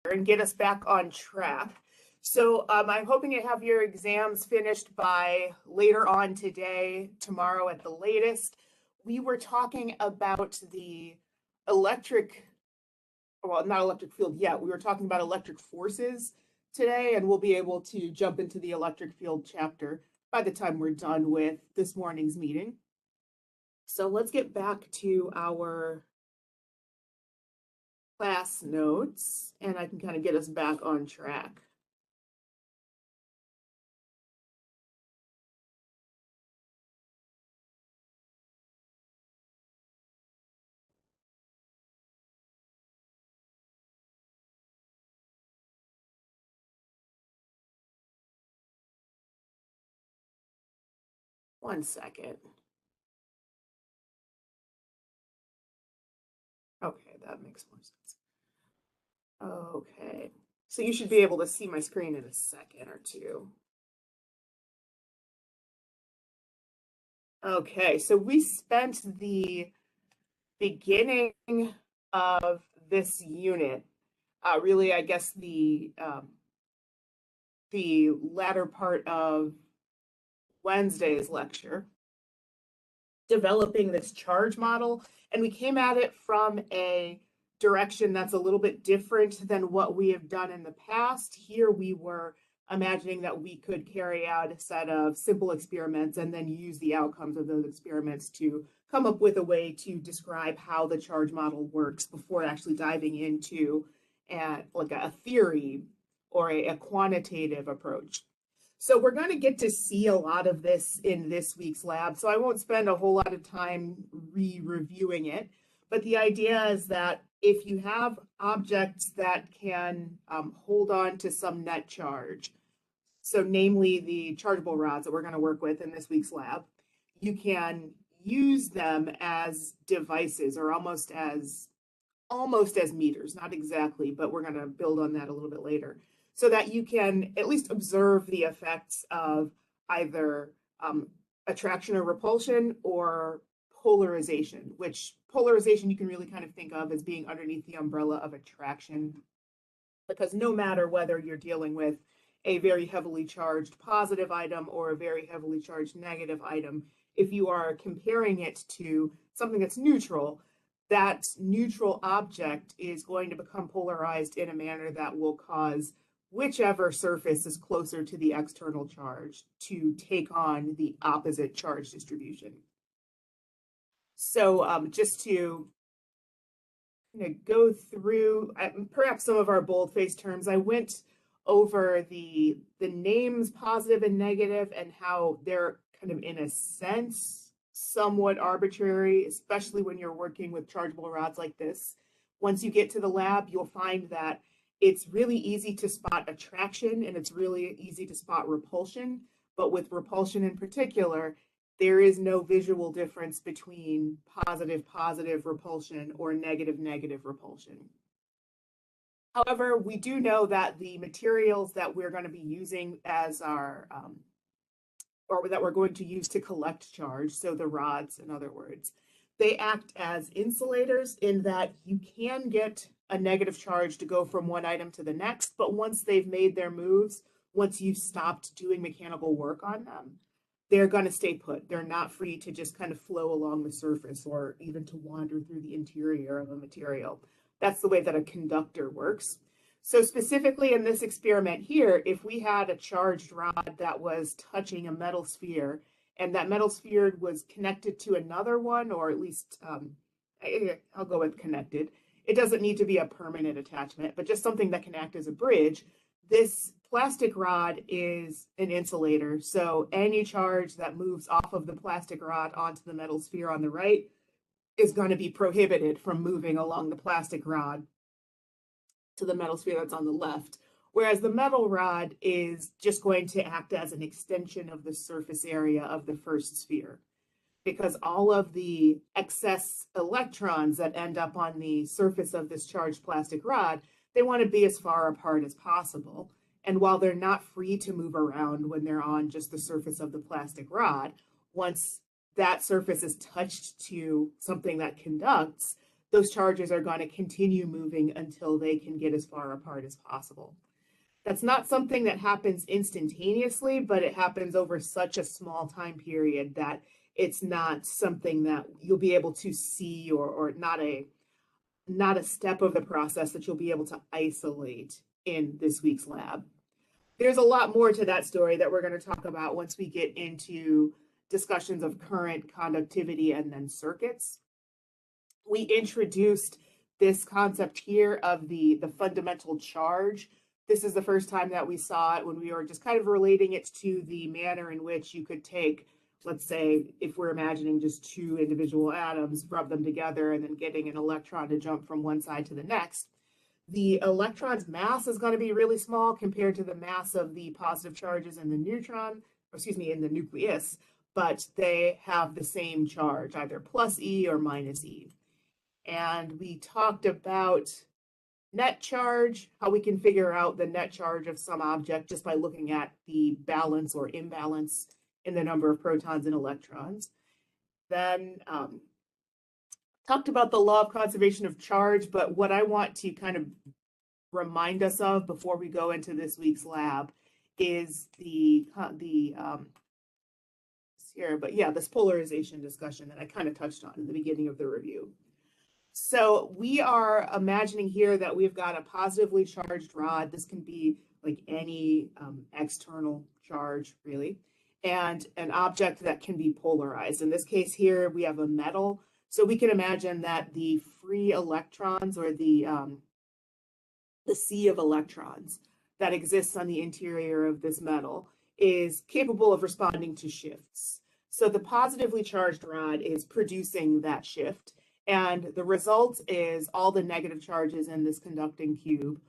and get us back on track. So I'm hoping to have your exams finished by later on today, tomorrow at the latest. We were talking about the electric, well, not electric field yet. We were talking about electric forces today, and we'll be able to jump into the electric field chapter by the time we're done with this morning's meeting. So let's get back to our class notes, and I can kind of get us back on track. One second. Okay, that makes more sense. Okay, so you should be able to see my screen in a second or two. Okay, so we spent the beginning of this unit, really, I guess the latter part of Wednesday's lecture, developing this charge model, and we came at it from a direction that's a little bit different than what we have done in the past. Here we were imagining that we could carry out a set of simple experiments and then use the outcomes of those experiments to come up with a way to describe how the charge model works before actually diving into like a theory or a quantitative approach. So we're going to get to see a lot of this in this week's lab, so I won't spend a whole lot of time re-reviewing it. But the idea is that if you have objects that can hold on to some net charge, so namely the chargeable rods that we're going to work with in this week's lab, you can use them as devices, or almost as meters, not exactly, but we're going to build on that a little bit later, so that you can at least observe the effects of either attraction or repulsion, or polarization, which polarization you can really kind of think of as being underneath the umbrella of attraction, because no matter whether you're dealing with a very heavily charged positive item or a very heavily charged negative item, if you are comparing it to something that's neutral, that neutral object is going to become polarized in a manner that will cause whichever surface is closer to the external charge to take on the opposite charge distribution. So just to go through perhaps some of our boldface terms, I went over the names positive and negative and how they're kind of, in a sense, somewhat arbitrary, especially when you're working with chargeable rods like this. Once you get to the lab, you'll find that it's really easy to spot attraction and it's really easy to spot repulsion. But with repulsion in particular, there is no visual difference between positive repulsion or negative repulsion. However, we do know that the materials that we're going to be using as our, or that we're going to use to collect charge, so the rods, in other words, they act as insulators in that you can get a negative charge to go from one item to the next, but once they've made their moves, once you've stopped doing mechanical work on them, they're going to stay put. They're not free to just kind of flow along the surface or even to wander through the interior of a material. That's the way that a conductor works. So specifically in this experiment here, if we had a charged rod that was touching a metal sphere, and that metal sphere was connected to another one, or at least, I'll go with connected. It doesn't need to be a permanent attachment, but just something that can act as a bridge. This plastic rod is an insulator, so any charge that moves off of the plastic rod onto the metal sphere on the right is going to be prohibited from moving along the plastic rod to the metal sphere that's on the left, whereas the metal rod is just going to act as an extension of the surface area of the first sphere, because all of the excess electrons that end up on the surface of this charged plastic rod, they want to be as far apart as possible. And while they're not free to move around when they're on just the surface of the plastic rod, once that surface is touched to something that conducts, those charges are going to continue moving until they can get as far apart as possible. That's not something that happens instantaneously, but it happens over such a small time period that it's not something that you'll be able to see, or not a step of the process that you'll be able to isolate in this week's lab. There's a lot more to that story that we're going to talk about once we get into discussions of current conductivity and then circuits. We introduced this concept here of the fundamental charge. This is the first time that we saw it when we were just kind of relating it to the manner in which you could take, let's say, if we're imagining just two individual atoms, rub them together and then getting an electron to jump from one side to the next. The electron's mass is going to be really small compared to the mass of the positive charges in the neutron, in the nucleus, but they have the same charge, either plus E or minus E. And we talked about net charge, how we can figure out the net charge of some object just by looking at the balance or imbalance in the number of protons and electrons. Then talked about the law of conservation of charge, but what I want to kind of remind us of before we go into this week's lab is this polarization discussion that I kind of touched on in the beginning of the review. So we are imagining here that we've got a positively charged rod. This can be like any external charge, really, and an object that can be polarized. In this case here, we have a metal. So we can imagine that the free electrons, or the sea of electrons that exists on the interior of this metal, is capable of responding to shifts. So the positively charged rod is producing that shift. And the result is all the negative charges in this conducting cube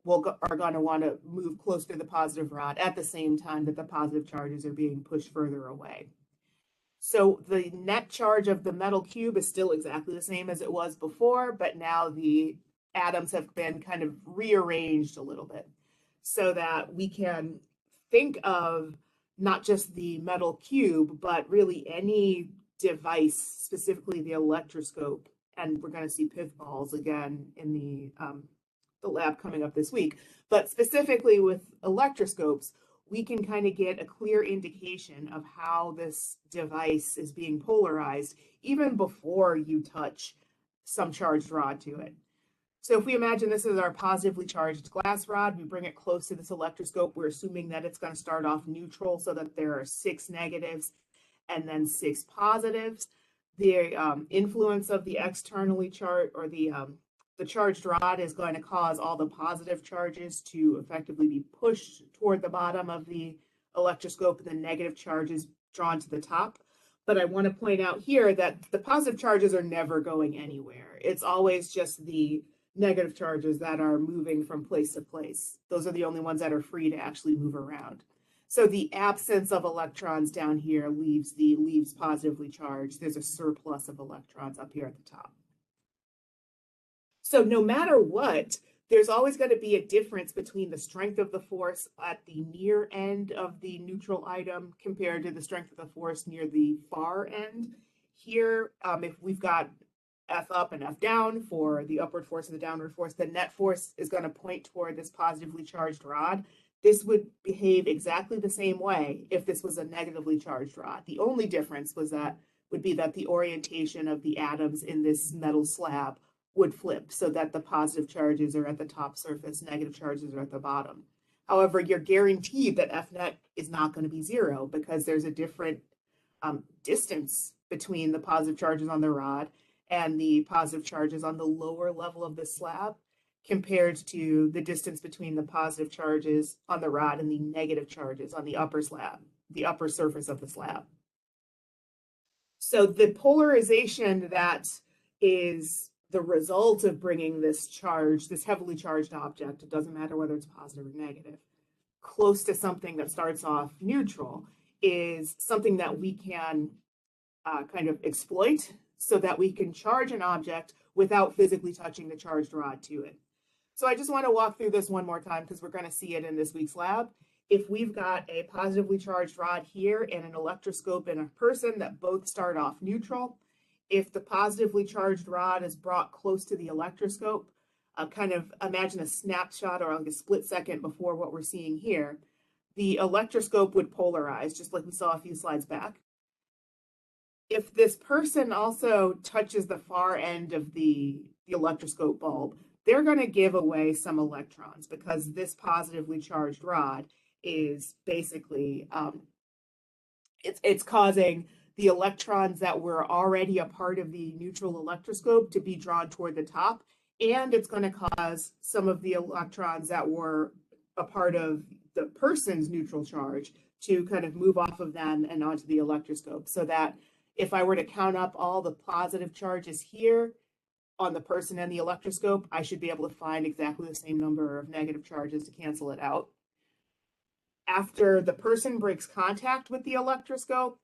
are going to want to move close to the positive rod at the same time that the positive charges are being pushed further away. So the net charge of the metal cube is still exactly the same as it was before, but now the atoms have been kind of rearranged a little bit so that we can think of not just the metal cube, but really any device, specifically the electroscope. And we're going to see pith balls again in the lab coming up this week. But specifically with electroscopes, we can kind of get a clear indication of how this device is being polarized even before you touch some charged rod to it. So if we imagine this is our positively charged glass rod, we bring it close to this electroscope, we're assuming that it's going to start off neutral so that there are 6 negatives and then 6 positives. The influence of the externally charged, or the charged rod, is going to cause all the positive charges to effectively be pushed toward the bottom of the electroscope and the negative charges drawn to the top. But I want to point out here that the positive charges are never going anywhere. It's always just the negative charges that are moving from place to place. Those are the only ones that are free to actually move around. So the absence of electrons down here leaves positively charged. There's a surplus of electrons up here at the top. So no matter what, there's always going to be a difference between the strength of the force at the near end of the neutral item compared to the strength of the force near the far end. Here, if we've got F up and F down for the upward force and the downward force, the net force is going to point toward this positively charged rod. This would behave exactly the same way if this was a negatively charged rod. The only difference would be that the orientation of the atoms in this metal slab would flip so that the positive charges are at the top surface, negative charges are at the bottom. However, you're guaranteed that F net is not going to be 0 because there's a different distance between the positive charges on the rod and the positive charges on the lower level of the slab, compared to the distance between the positive charges on the rod and the negative charges on the upper slab, the upper surface of the slab. So the polarization that is the result of bringing this heavily charged object, it doesn't matter whether it's positive or negative, close to something that starts off neutral, is something that we can kind of exploit so that we can charge an object without physically touching the charged rod to it. So I just want to walk through this one more time because we're going to see it in this week's lab. If we've got a positively charged rod here and an electroscope and a person that both start off neutral, if the positively charged rod is brought close to the electroscope, kind of imagine a snapshot or like a split second before what we're seeing here, the electroscope would polarize, just like we saw a few slides back. If this person also touches the far end of the electroscope bulb, they're going to give away some electrons because this positively charged rod is basically, it's causing the electrons that were already a part of the neutral electroscope to be drawn toward the top, and it's going to cause some of the electrons that were a part of the person's neutral charge to kind of move off of them and onto the electroscope, so that if I were to count up all the positive charges here on the person and the electroscope, I should be able to find exactly the same number of negative charges to cancel it out. After the person breaks contact with the electroscope,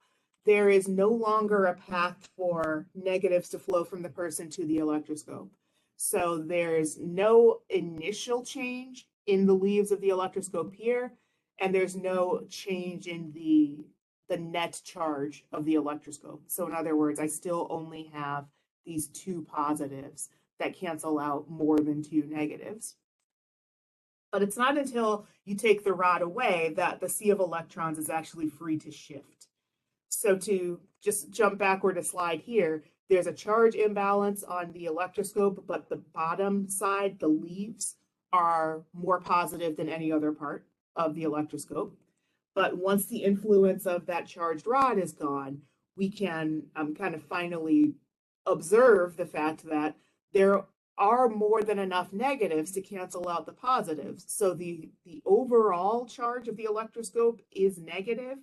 there is no longer a path for negatives to flow from the person to the electroscope. So there's no initial change in the leaves of the electroscope here, and there's no change in the net charge of the electroscope. So in other words, I still only have these two positives that cancel out more than two negatives. But it's not until you take the rod away that the sea of electrons is actually free to shift. So to just jump backward a slide here, there's a charge imbalance on the electroscope, but the bottom side, the leaves, are more positive than any other part of the electroscope. But once the influence of that charged rod is gone, we can kind of finally observe the fact that there are more than enough negatives to cancel out the positives. So the overall charge of the electroscope is negative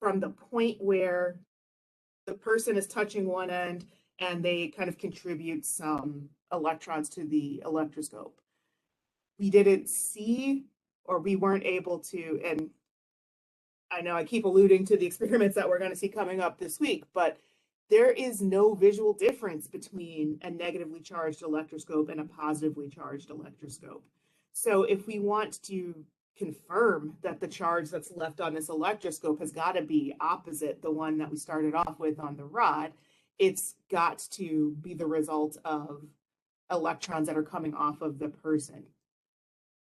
from the point where the person is touching one end and they kind of contribute some electrons to the electroscope. We didn't see, or we weren't able to, and I know I keep alluding to the experiments that we're going to see coming up this week, but there is no visual difference between a negatively charged electroscope and a positively charged electroscope. So if we want to confirm that the charge that's left on this electroscope has got to be opposite the one that we started off with on the rod, it's got to be the result of electrons that are coming off of the person.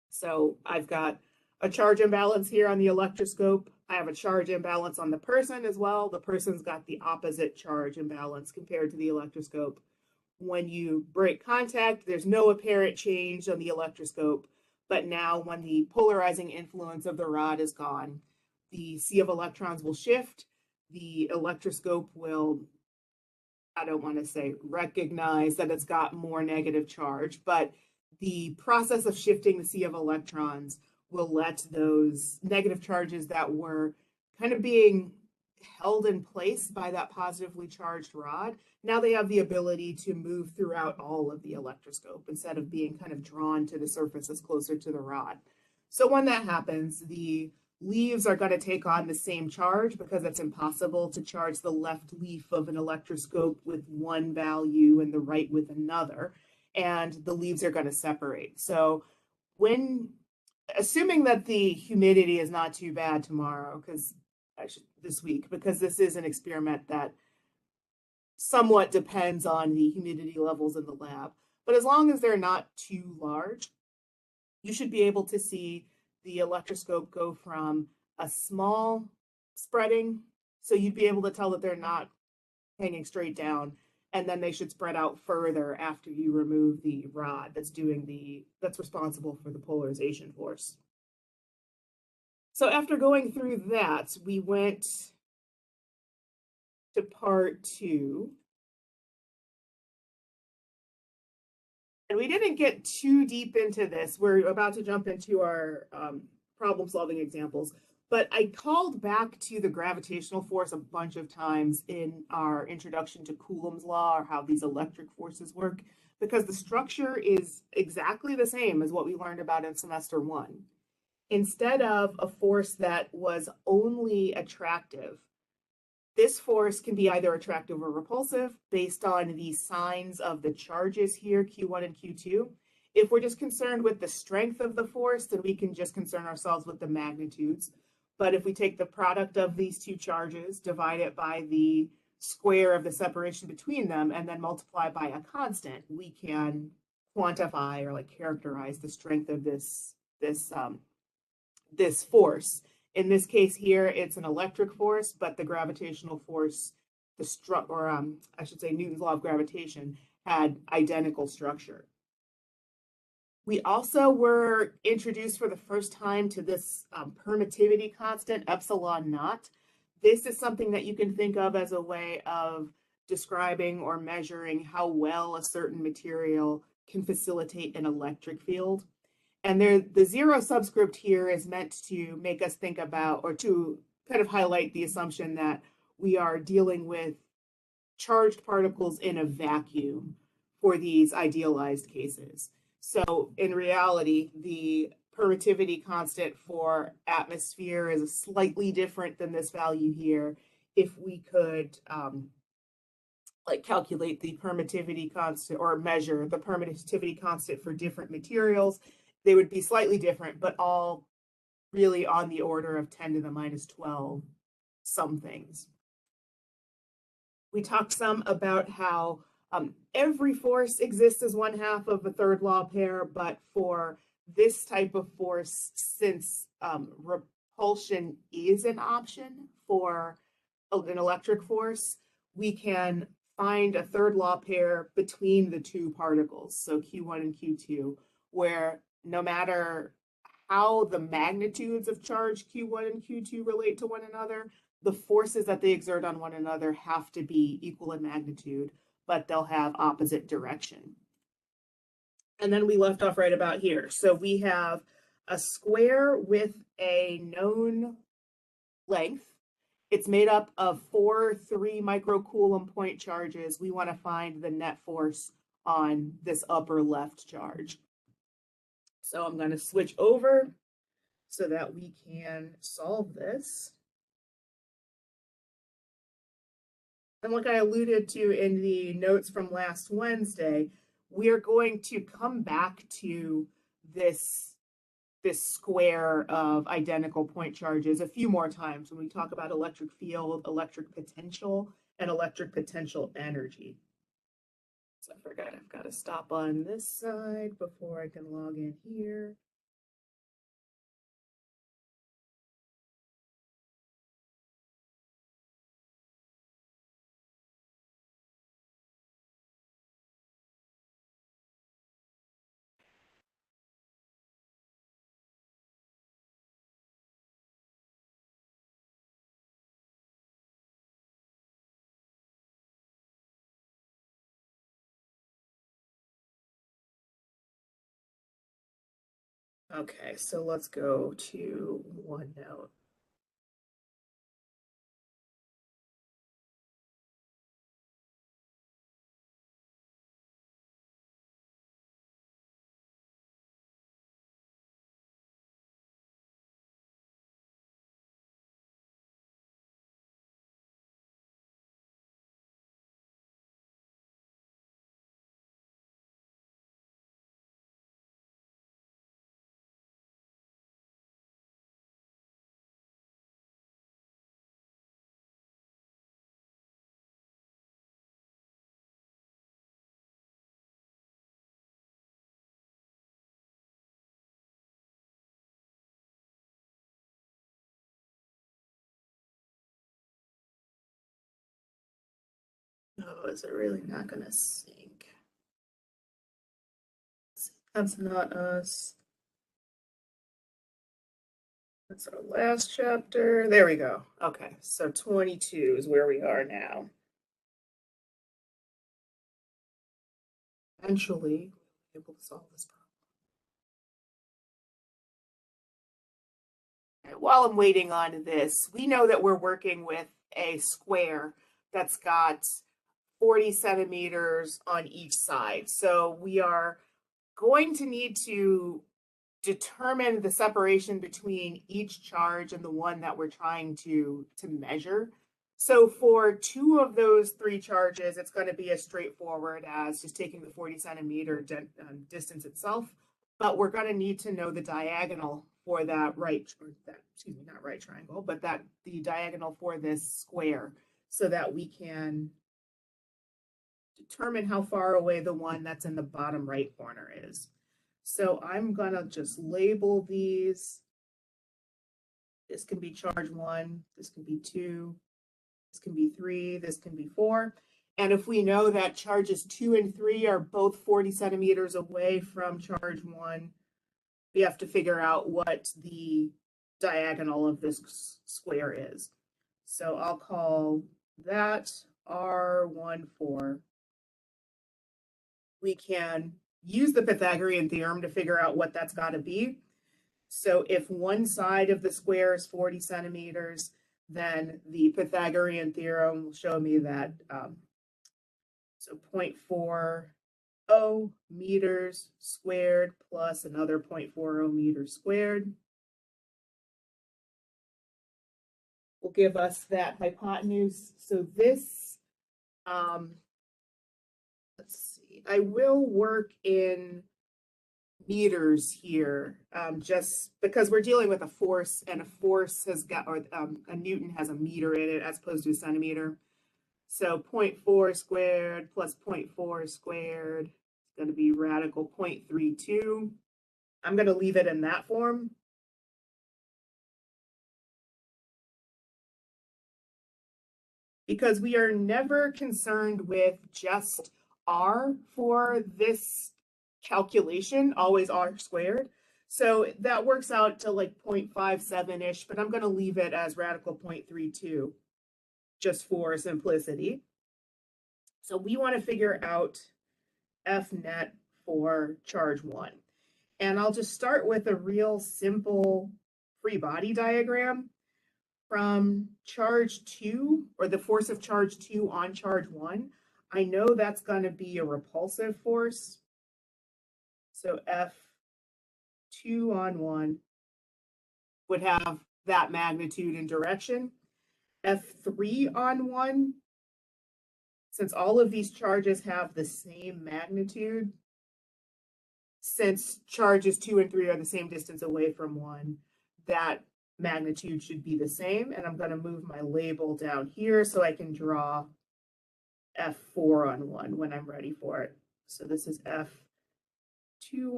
So I've got a charge imbalance here on the electroscope. I have a charge imbalance on the person as well. The person's got the opposite charge imbalance compared to the electroscope. When you break contact, there's no apparent change on the electroscope, but now when the polarizing influence of the rod is gone, the sea of electrons will shift. The electroscope will, I don't want to say recognize that it's got more negative charge, but the process of shifting the sea of electrons will let those negative charges that were kind of being held in place by that positively charged rod, now they have the ability to move throughout all of the electroscope instead of being kind of drawn to the surfaces closer to the rod. So when that happens, the leaves are going to take on the same charge because it's impossible to charge the left leaf of an electroscope with one value and the right with another, and the leaves are going to separate. So when, assuming that the humidity is not too bad tomorrow, because this week, because this is an experiment that somewhat depends on the humidity levels in the lab, but as long as they're not too large, you should be able to see the electroscope go from a small spreading, so you'd be able to tell that they're not hanging straight down, and then they should spread out further after you remove the rod that's responsible for the polarization force. So after going through that, we went to part 2. And we didn't get too deep into this. We're about to jump into our problem-solving examples. But I called back to the gravitational force a bunch of times in our introduction to Coulomb's law, or how these electric forces work, because the structure is exactly the same as what we learned about in semester 1. Instead of a force that was only attractive, this force can be either attractive or repulsive based on the signs of the charges here, Q1 and Q2. If we're just concerned with the strength of the force, then we can just concern ourselves with the magnitudes. But if we take the product of these two charges, divide it by the square of the separation between them and then multiply by a constant, we can quantify or like characterize the strength of this force. In this case here, it's an electric force, but the gravitational force, I should say Newton's law of gravitation, had identical structure. We also were introduced for the first time to this permittivity constant, epsilon naught. This is something that you can think of as a way of describing or measuring how well a certain material can facilitate an electric field. And the zero subscript here is meant to make us think about, or to kind of highlight the assumption that we are dealing with charged particles in a vacuum for these idealized cases. So in reality, the permittivity constant for atmosphere is slightly different than this value here. If we could like calculate the permittivity constant or measure the permittivity constant for different materials, they would be slightly different, but all really on the order of 10 to the minus 12 some things. We talked some about how every force exists as one half of a third law pair, but for this type of force, since repulsion is an option for an electric force, we can find a third law pair between the two particles, so Q1 and Q2, where no matter how the magnitudes of charge Q1 and Q2 relate to one another, the forces that they exert on one another have to be equal in magnitude, but they'll have opposite direction. And then we left off right about here. So we have a square with a known length. It's made up of 4 3 microcoulomb point charges. We want to find the net force on this upper left charge. So I'm going to switch over so that we can solve this. And like I alluded to in the notes from last Wednesday, we are going to come back to this square of identical point charges a few more times when we talk about electric field, electric potential, and electric potential energy. So I forgot I've got to stop on this side before I can log in here. Okay, so let's go to OneNote. Oh, is it really not going to sync? That's not us. That's our last chapter. There we go. Okay, so 22 is where we are now. Eventually, we'll be able to solve this problem. While I'm waiting on this, we know that we're working with a square that's got 40 centimeters on each side. So we are going to need to determine the separation between each charge and the one that we're trying to measure. So for 2 of those 3 charges, it's going to be as straightforward as just taking the 40 centimeter distance itself. But we're going to need to know the diagonal for that not right triangle, but the diagonal for this square. so that we can determine how far away the one that's in the bottom right corner is. So I'm gonna just label these. This can be charge 1, this can be 2, this can be 3, this can be 4. And if we know that charges 2 and 3 are both 40 centimeters away from charge 1, we have to figure out what the diagonal of this square is. So I'll call that R14. We can use the Pythagorean theorem to figure out what that's got to be. So if one side of the square is 40 centimeters, then the Pythagorean theorem will show me that, so 0.40 meters squared plus another 0.40 meters squared will give us that hypotenuse. So this, let's see, I will work in meters here, just because we're dealing with a force, and a force has got, or a Newton has a meter in it as opposed to a centimeter. So 0.4 squared plus 0.4 squared is going to be radical 0.32. I'm going to leave it in that form. Because we are never concerned with just R for this calculation, always R squared. So that works out to like 0.57-ish, but I'm going to leave it as radical 0.32 just for simplicity. So we want to figure out F net for charge 1. And I'll just start with a real simple free body diagram. From charge 2, or the force of charge 2 on charge 1, I know that's going to be a repulsive force. So F2 on 1 would have that magnitude and direction. F3 on 1, since all of these charges have the same magnitude, since charges 2 and 3 are the same distance away from 1, that magnitude should be the same. And I'm going to move my label down here so I can draw F4 on 1 when I'm ready for it. So this is F2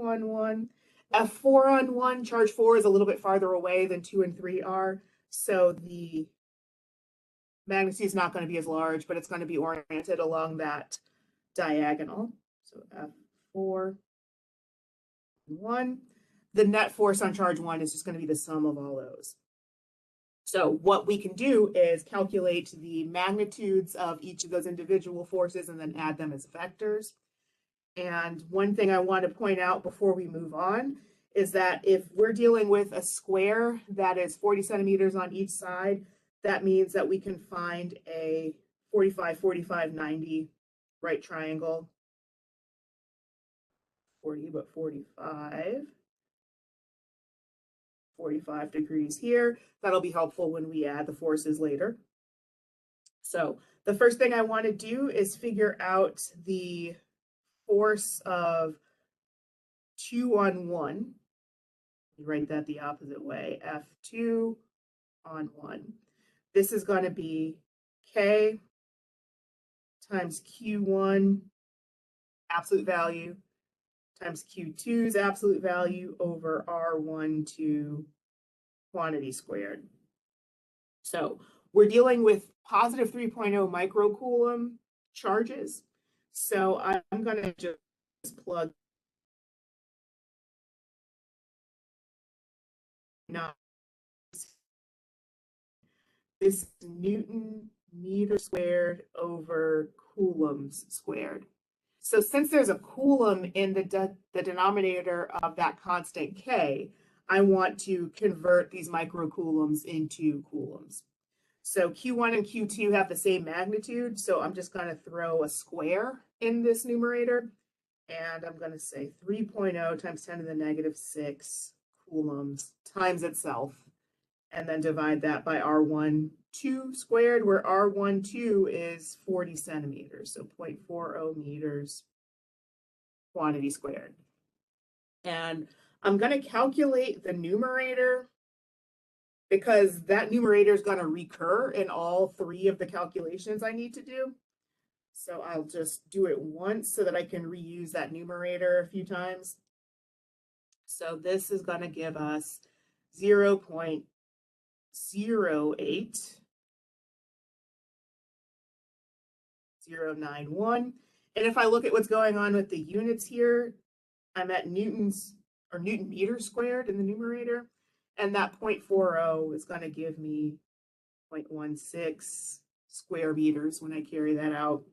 on 1. F4 on 1, charge 4 is a little bit farther away than 2 and 3 are. So the magnitude is not going to be as large, but it's going to be oriented along that diagonal. So F4 1. The net force on charge 1 is just going to be the sum of all those. So what we can do is calculate the magnitudes of each of those individual forces and then add them as vectors. And one thing I want to point out before we move on is that if we're dealing with a square that is 40 centimeters on each side, that means that we can find a 45, 45, 90 right triangle. 40, but 45. 45 degrees here. That'll be helpful when we add the forces later. So the first thing I want to do is figure out the force of 2 on 1. Write that the opposite way, F2 on 1. This is going to be K times Q1 absolute value times Q2's absolute value over R12 quantity squared. So we're dealing with positive 3.0 microcoulomb charges. So I'm going to just plug now this Newton meter squared over coulombs squared. So since there's a coulomb in the denominator of that constant K, I want to convert these microcoulombs into coulombs. So Q1 and Q2 have the same magnitude, so I'm just going to throw a square in this numerator, and I'm going to say 3.0 times 10 to the negative 6 coulombs times itself, and then divide that by R12 squared, where R12 is 40 centimeters, so 0.40 meters quantity squared. And I'm going to calculate the numerator because that numerator is going to recur in all three of the calculations I need to do. So I'll just do it once so that I can reuse that numerator a few times. So this is going to give us 0.08 0.091. And if I look at what's going on with the units here, I'm at newtons or Newton meters squared in the numerator. And that 0.40 is going to give me 0.16 square meters when I carry that out.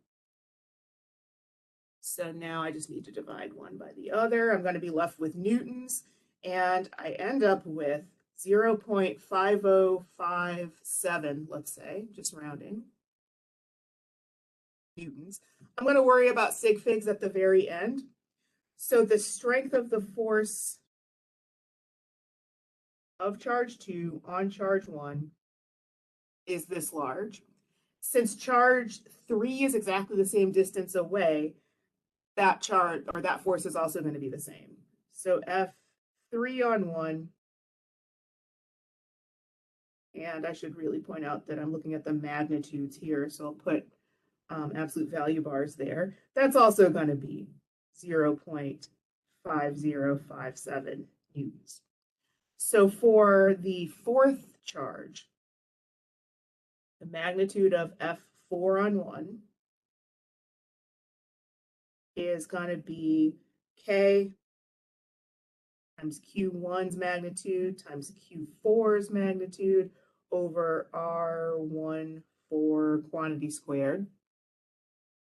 So now I just need to divide one by the other. I'm going to be left with newtons, and I end up with 0.5057, let's say, just rounding, newtons. I'm going to worry about sig figs at the very end. So the strength of the force of charge 2 on charge 1 is this large. Since charge 3 is exactly the same distance away, that charge or that force is also going to be the same. So F3 on 1, and I should really point out that I'm looking at the magnitudes here, so I'll put absolute value bars there. That's also going to be 0.5057 newtons. So for the fourth charge, the magnitude of F4 on 1 is going to be K times Q1's magnitude times Q4's magnitude over R14 quantity squared.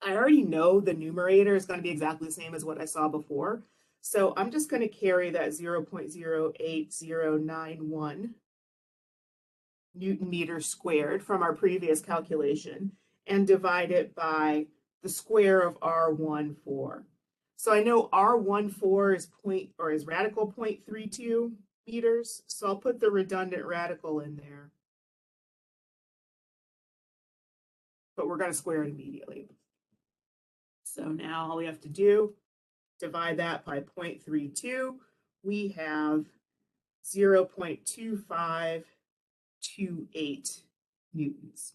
I already know the numerator is going to be exactly the same as what I saw before. So I'm just going to carry that 0.08091 Newton meters squared from our previous calculation and divide it by the square of R14. So I know R14 is radical 0.32 meters. So I'll put the redundant radical in there. But we're going to square it immediately. So now all we have to do, divide that by 0.32. We have 0.2528 newtons.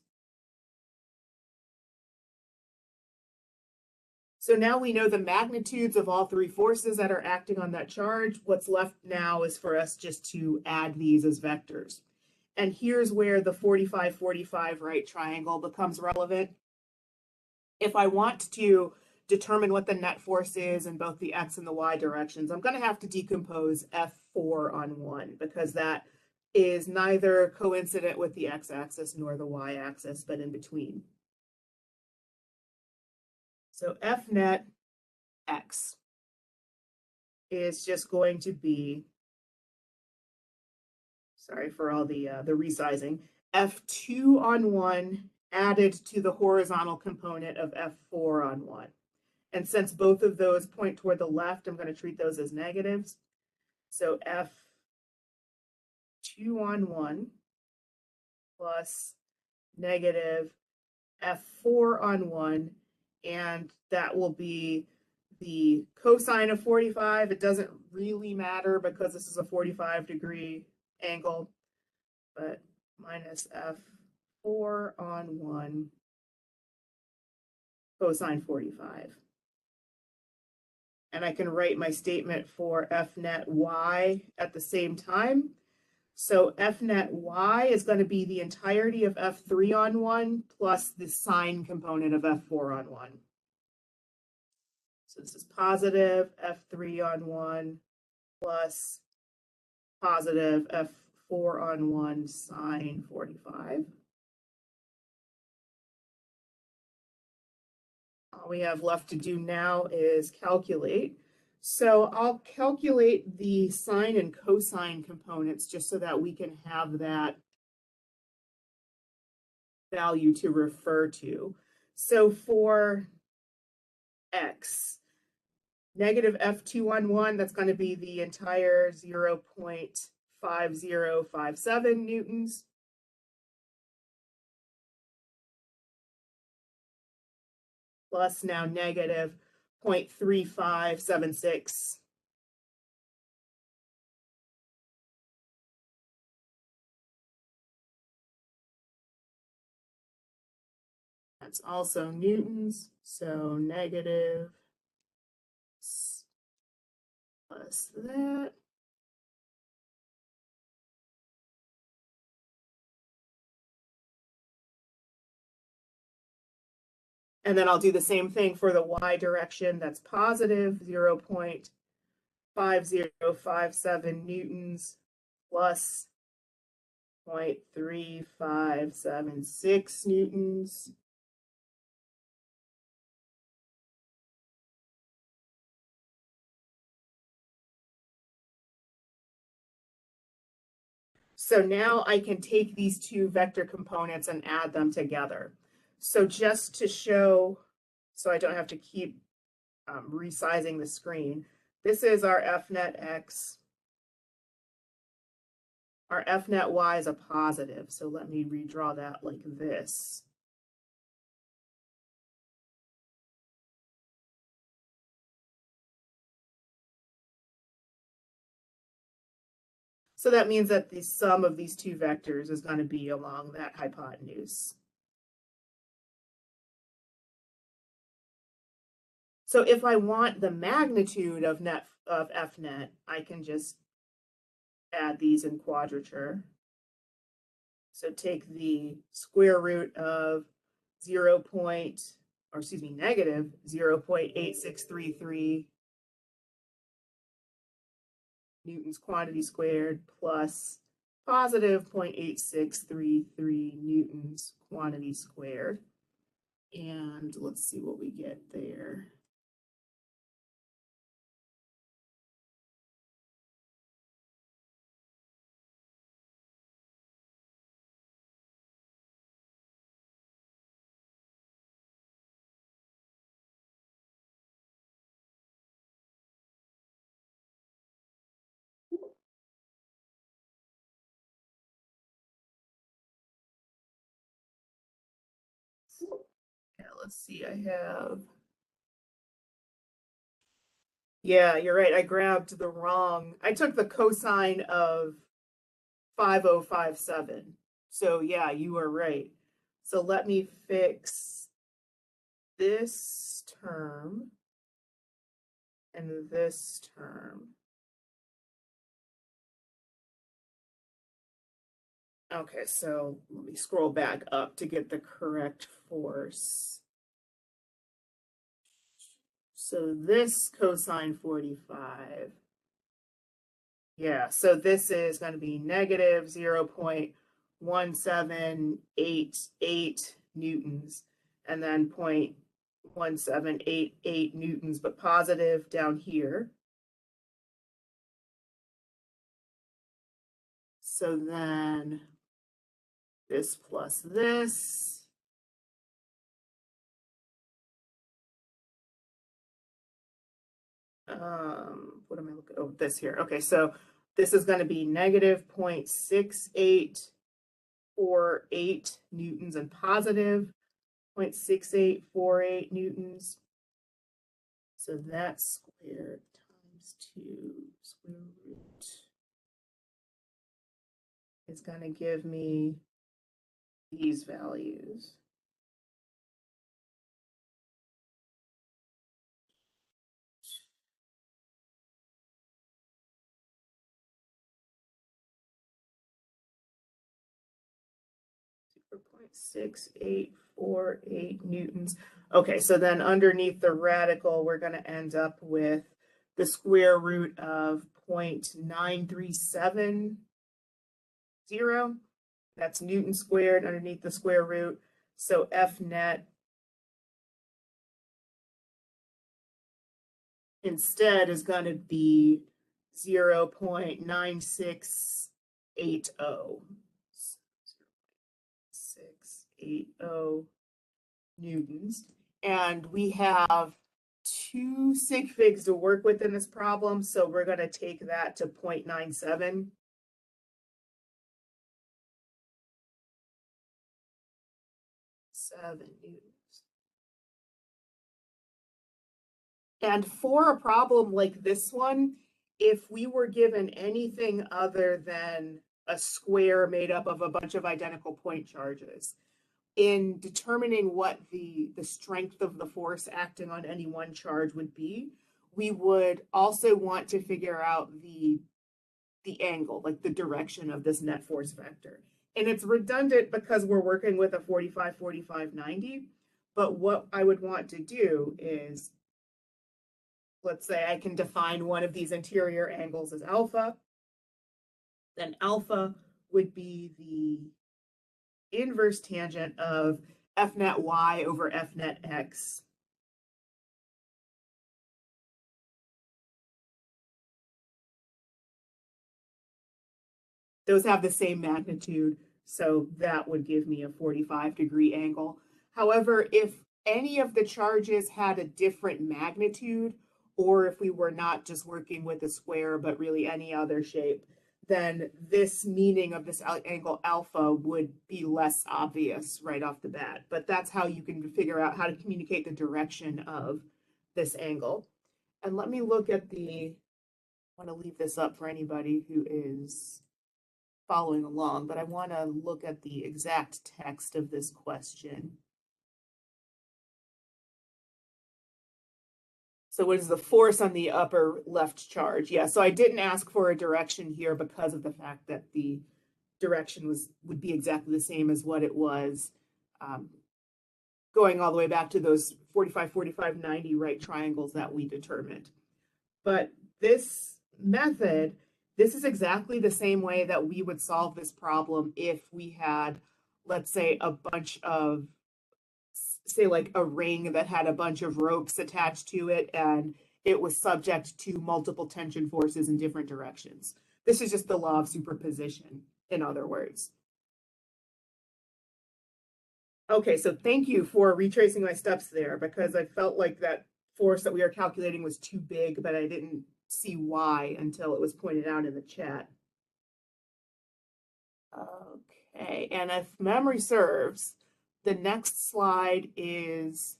So now we know the magnitudes of all three forces that are acting on that charge. What's left now is for us just to add these as vectors. And here's where the 45-45 right triangle becomes relevant. If I want to determine what the net force is in both the x and the y directions, I'm going to have to decompose F4 on 1 because that is neither coincident with the x-axis nor the y-axis, but in between. So F net x is just going to be, sorry for all the resizing, F2 on 1 added to the horizontal component of F4 on 1. And since both of those point toward the left, I'm going to treat those as negatives. So F2 on 1 plus negative F4 on 1, and that will be the cosine of 45. It doesn't really matter because this is a 45-degree angle, but minus F4 on 1 cosine 45. And I can write my statement for F net y at the same time. So F net y is going to be the entirety of F3 on 1 plus the sine component of F4 on 1. So this is positive F3 on 1 plus positive F4 on 1 sine 45. All we have left to do now is calculate. So I'll calculate the sine and cosine components just so that we can have that value to refer to. So for x, negative F2 on 1, that's going to be the entire 0.5057 newtons. Plus now negative 0.3576. That's also newtons, so negative plus that. And then I'll do the same thing for the y direction. That's positive 0.5057 newtons plus 0.3576 newtons. So now I can take these two vector components and add them together. So just to show, so I don't have to keep resizing the screen, this is our FNet X. Our FNet Y is a positive, so let me redraw that like this. So that means that the sum of these two vectors is going to be along that hypotenuse. So if I want the magnitude of FNet, I can just add these in quadrature. So take the square root of negative 0.8633 newtons quantity squared plus positive 0.8633 newtons quantity squared. And let's see what we get there. Yeah, let's see, I have. Yeah, you're right. I grabbed the wrong, I took the cosine of 5057. So yeah, you are right. So let me fix this term and this term. Okay, so let me scroll back up to get the correct force. So this cosine 45. Yeah, so this is going to be negative 0.1788 newtons, and then 0.1788 newtons, but positive down here. So then this plus this. What am I looking? Oh, this here. Okay, so this is going to be negative 0.6848 newtons and positive 0.6848 newtons. So that's squared times 2 square root is going to give me these values. .6848 newtons. Okay, so then underneath the radical, we're going to end up with the square root of 0.9370. That's Newton squared underneath the square root. So F net instead is going to be 0.9680. 680 newtons. And we have 2 sig figs to work with in this problem, so we're going to take that to 0.97. Newtons. And for a problem like this one, if we were given anything other than a square made up of a bunch of identical point charges, in determining what the strength of the force acting on any one charge would be, we would also want to figure out the angle, like the direction of this net force vector. And it's redundant because we're working with a 45, 45, 90. But what I would want to do is, let's say I can define one of these interior angles as alpha. Then alpha would be the inverse tangent of F net y over F net x. Those have the same magnitude, so that would give me a 45-degree angle. However, if any of the charges had a different magnitude, or if we were not just working with a square, but really any other shape, then this meaning of this angle alpha would be less obvious right off the bat. But that's how you can figure out how to communicate the direction of this angle. And let me look at I want to leave this up for anybody who is following along, but I want to look at the exact text of this question. So what is the force on the upper left charge? Yeah, so I didn't ask for a direction here because of the fact that the direction would be exactly the same as what it was going all the way back to those 45, 45, 90 right triangles that we determined. But this method, this is exactly the same way that we would solve this problem if we had, let's say, a bunch of, say like a ring that had a bunch of ropes attached to it and it was subject to multiple tension forces in different directions. This is just the law of superposition, in other words. Okay, so thank you for retracing my steps there, because I felt like that force that we are calculating was too big, but I didn't see why until it was pointed out in the chat. Okay, and if memory serves, the next slide is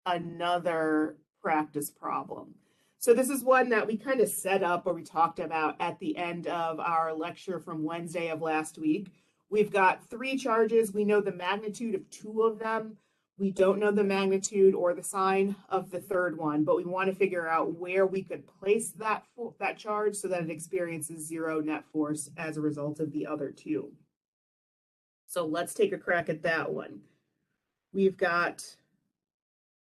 another practice problem. So this is one that we kind of set up or we talked about at the end of our lecture from Wednesday of last week. We've got 3 charges. We know the magnitude of 2 of them. We don't know the magnitude or the sign of the third one, but we want to figure out where we could place that charge so that it experiences 0 net force as a result of the other 2. So let's take a crack at that one. We've got,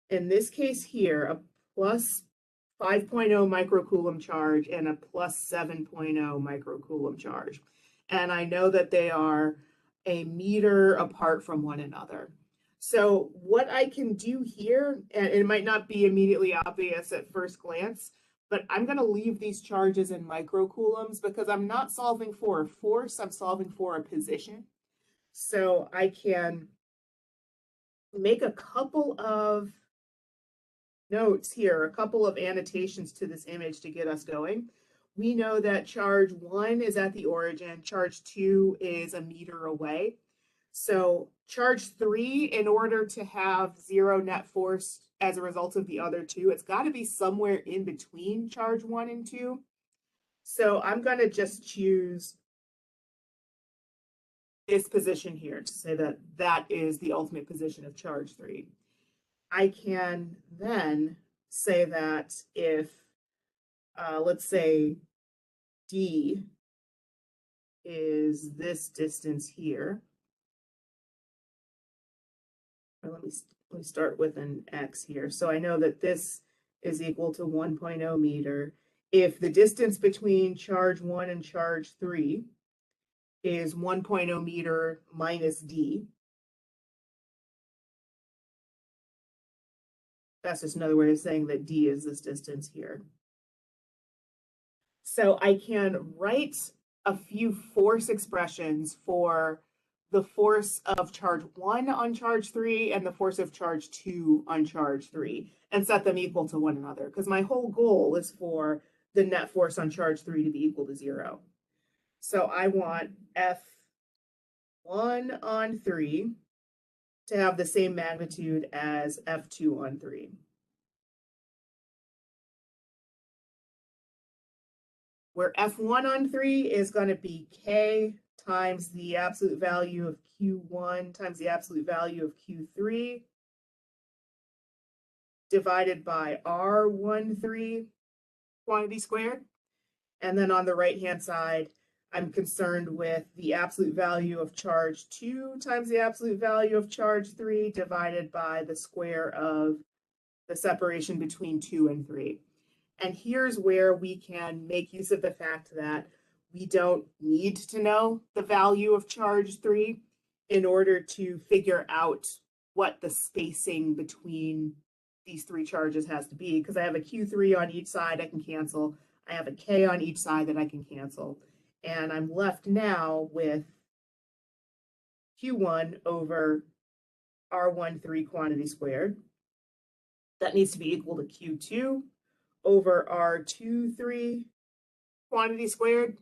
in this case here, a plus 5.0 microcoulomb charge and a plus 7.0 microcoulomb charge. And I know that they are a meter apart from one another. So what I can do here, and it might not be immediately obvious at first glance, but I'm going to leave these charges in microcoulombs because I'm not solving for a force, I'm solving for a position. So I can make a couple of notes here, a couple of annotations to this image to get us going. We know that charge 1 is at the origin, charge 2 is a meter away. So charge 3, in order to have 0 net force as a result of the other 2, it's got to be somewhere in between charge 1 and 2. So I'm going to just choose this position here to say that that is the ultimate position of charge 3. I can then say that if, let's say, D is this distance here. Let me start with an X here. So I know that this is equal to 1.0 meter. If the distance between charge 1 and charge 3 is 1.0 meter minus D, that's just another way of saying that D is this distance here. So I can write a few force expressions for the force of charge 1 on charge 3 and the force of charge 2 on charge 3 and set them equal to one another, because my whole goal is for the net force on charge 3 to be equal to 0. So I want F1 on 3 to have the same magnitude as F2 on 3. where F1 on 3 is going to be K times the absolute value of Q1 times the absolute value of Q3 divided by R13 quantity squared. And then on the right-hand side, I'm concerned with the absolute value of charge 2 times the absolute value of charge 3 divided by the square of the separation between 2 and 3. And here's where we can make use of the fact that we don't need to know the value of charge 3 in order to figure out what the spacing between these 3 charges has to be, because I have a Q3 on each side I can cancel. I have a K on each side that I can cancel. And I'm left now with Q1 over R13 quantity squared. That needs to be equal to Q2 over R23 quantity squared.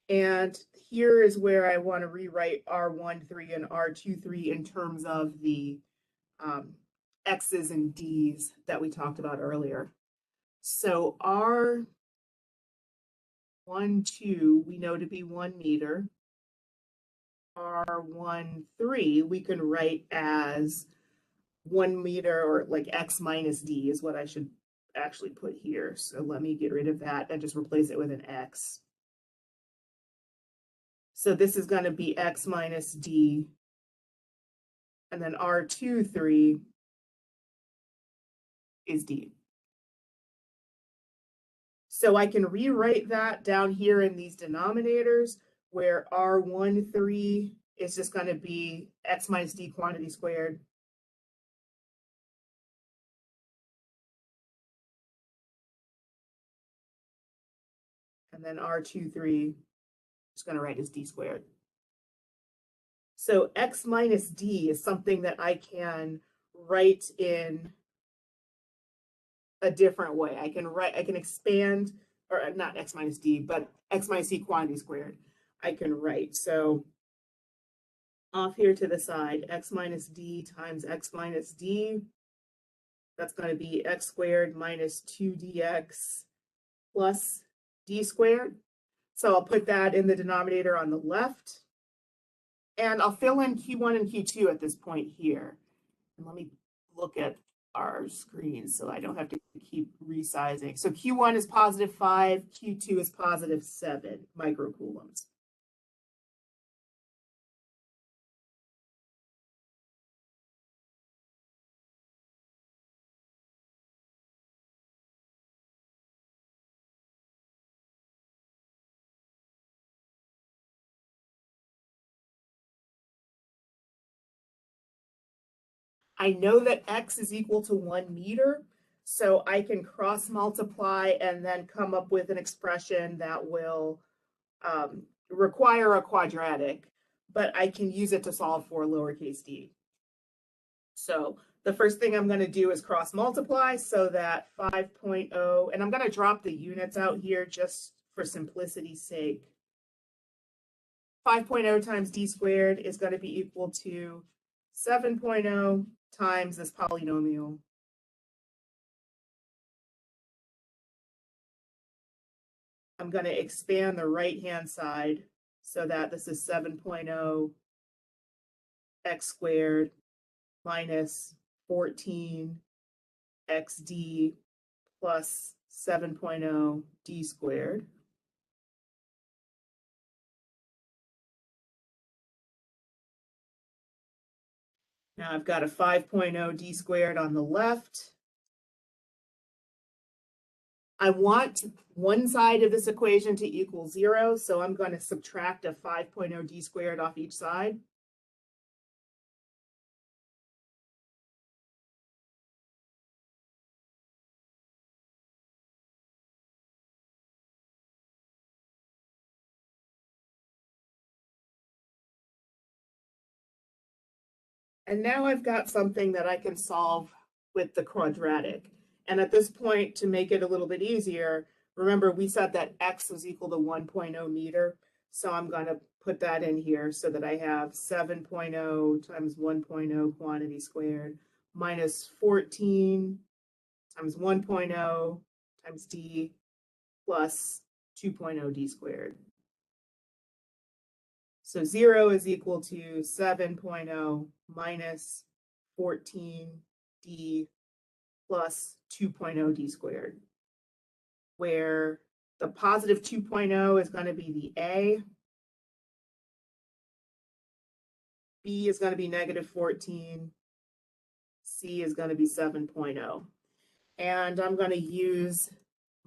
And here is where I want to rewrite R13 and R23 in terms of the X's and D's that we talked about earlier. So R12 we know to be 1 meter. R13 we can write as 1 meter, or like X minus D is what I should actually put here. So let me get rid of that and just replace it with an X. So this is going to be X minus D, and then R23 is D. So I can rewrite that down here in these denominators, where R13 is just going to be X minus D quantity squared. And then R23 is going to write as D squared. So X minus D is something that I can write in a different way. I can expand, or not X minus D, but X minus D quantity squared. I can write. So off here to the side, X minus D times X minus D. That's going to be X squared minus 2DX plus D squared. So I'll put that in the denominator on the left. And I'll fill in Q1 and Q2 at this point here. And let me look at our screen so I don't have to keep resizing. So Q1 is positive 5, Q2 is positive 7 microcoulombs. I know that X is equal to 1 meter, so I can cross multiply and then come up with an expression that will require a quadratic, but I can use it to solve for lowercase d. So the first thing I'm going to do is cross multiply, so that 5.0, and I'm going to drop the units out here just for simplicity's sake. 5.0 times d squared is going to be equal to 7.0 times this polynomial. I'm going to expand the right-hand side so that this is 7.0 x squared minus 14 xd plus 7.0 d squared. Now I've got a 5.0 d squared on the left. I want one side of this equation to equal 0, so I'm going to subtract a 5.0 d squared off each side. And now I've got something that I can solve with the quadratic. And at this point, to make it a little bit easier, remember we said that x was equal to 1.0 meter. So I'm going to put that in here so that I have 7.0 times 1.0 quantity squared minus 14 times 1.0 times d plus 2.0 d squared. So 0 is equal to 7.0 minus 14d plus 2.0 d squared, where the positive 2.0 is going to be the A, B is going to be negative 14, C is going to be 7.0. And I'm going to use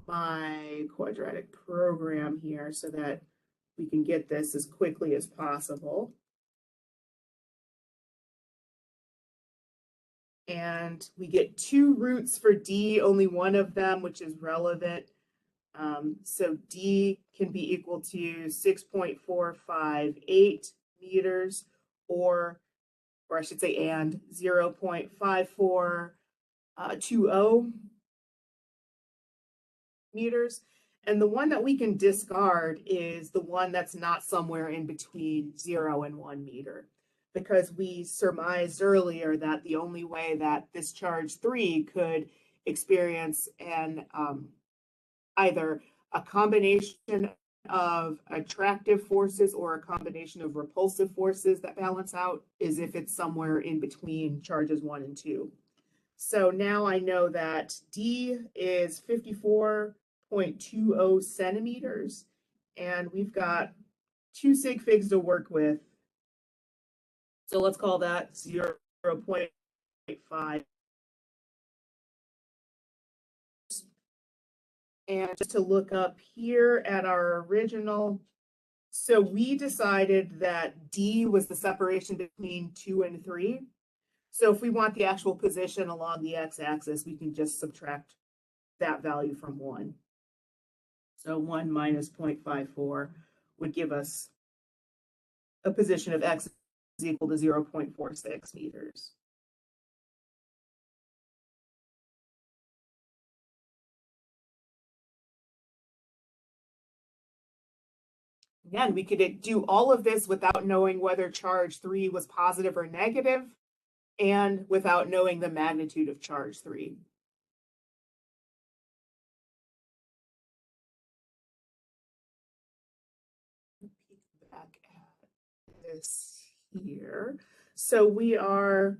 my quadratic program here so that we can get this as quickly as possible. And we get 2 roots for D, only one of them, which is relevant. So D can be equal to 6.458 meters, or I should say, and 0.5420 meters. And the one that we can discard is the one that's not somewhere in between 0 and 1 meter, because we surmised earlier that the only way that this charge 3 could experience an either a combination of attractive forces or a combination of repulsive forces that balance out is if it's somewhere in between charges 1 and 2. So now I know that D is 54.20 centimeters, and we've got 2 sig figs to work with. So let's call that 0.5. And just to look up here at our original, so we decided that D was the separation between 2 and 3. So if we want the actual position along the x-axis, we can just subtract that value from 1. So 1 minus 0.54 would give us a position of x is equal to 0.46 meters. Again, we could do all of this without knowing whether charge 3 was positive or negative, and without knowing the magnitude of charge 3. Peek back at this here. So we are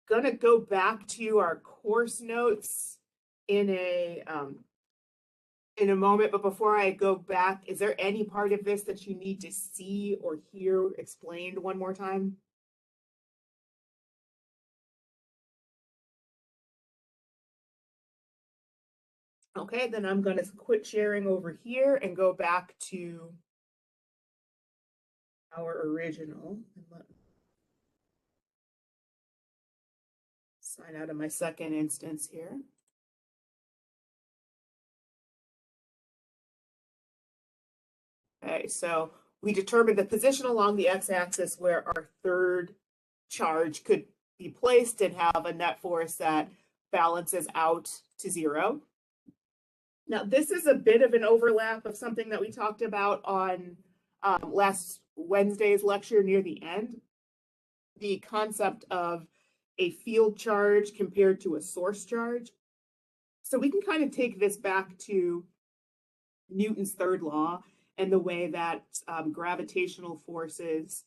going to go back to our course notes in a moment, but before I go back, is there any part of this that you need to see or hear explained one more time? Okay, then I'm going to quit sharing over here and go back to our original. Sign out of my second instance here. Okay, so we determined the position along the x-axis where our third charge could be placed and have a net force that balances out to 0. Now, this is a bit of an overlap of something that we talked about on last Wednesday's lecture near the end, the concept of a field charge compared to a source charge. So we can kind of take this back to Newton's third law and the way that gravitational forces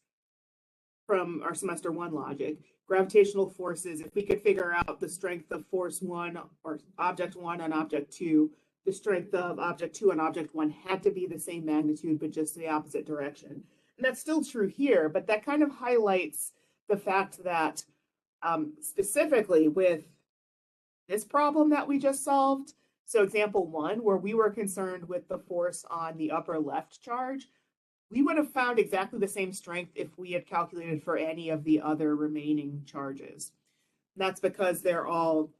from our semester 1 logic, gravitational forces, if we could figure out the strength of force 1 or object 1 on object 2, the strength of object 2 and object 1 had to be the same magnitude, but just the opposite direction. And that's still true here, but that kind of highlights the fact that specifically with this problem that we just solved, so example 1, where we were concerned with the force on the upper left charge, we would have found exactly the same strength if we had calculated for any of the other remaining charges. That's because they're all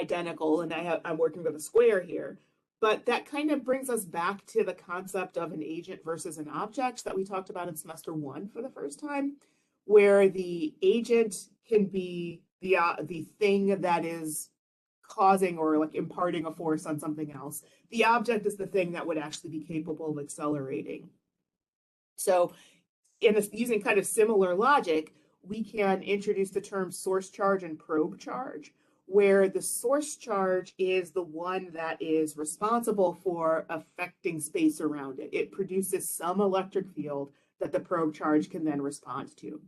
identical, and I'm working with a square here. But that kind of brings us back to the concept of an agent versus an object that we talked about in semester 1 for the first time, where the agent can be the thing that is causing or like imparting a force on something else. The object is the thing that would actually be capable of accelerating. So using kind of similar logic, we can introduce the term source charge and probe charge, where the source charge is the one that is responsible for affecting space around it. It produces some electric field that the probe charge can then respond to.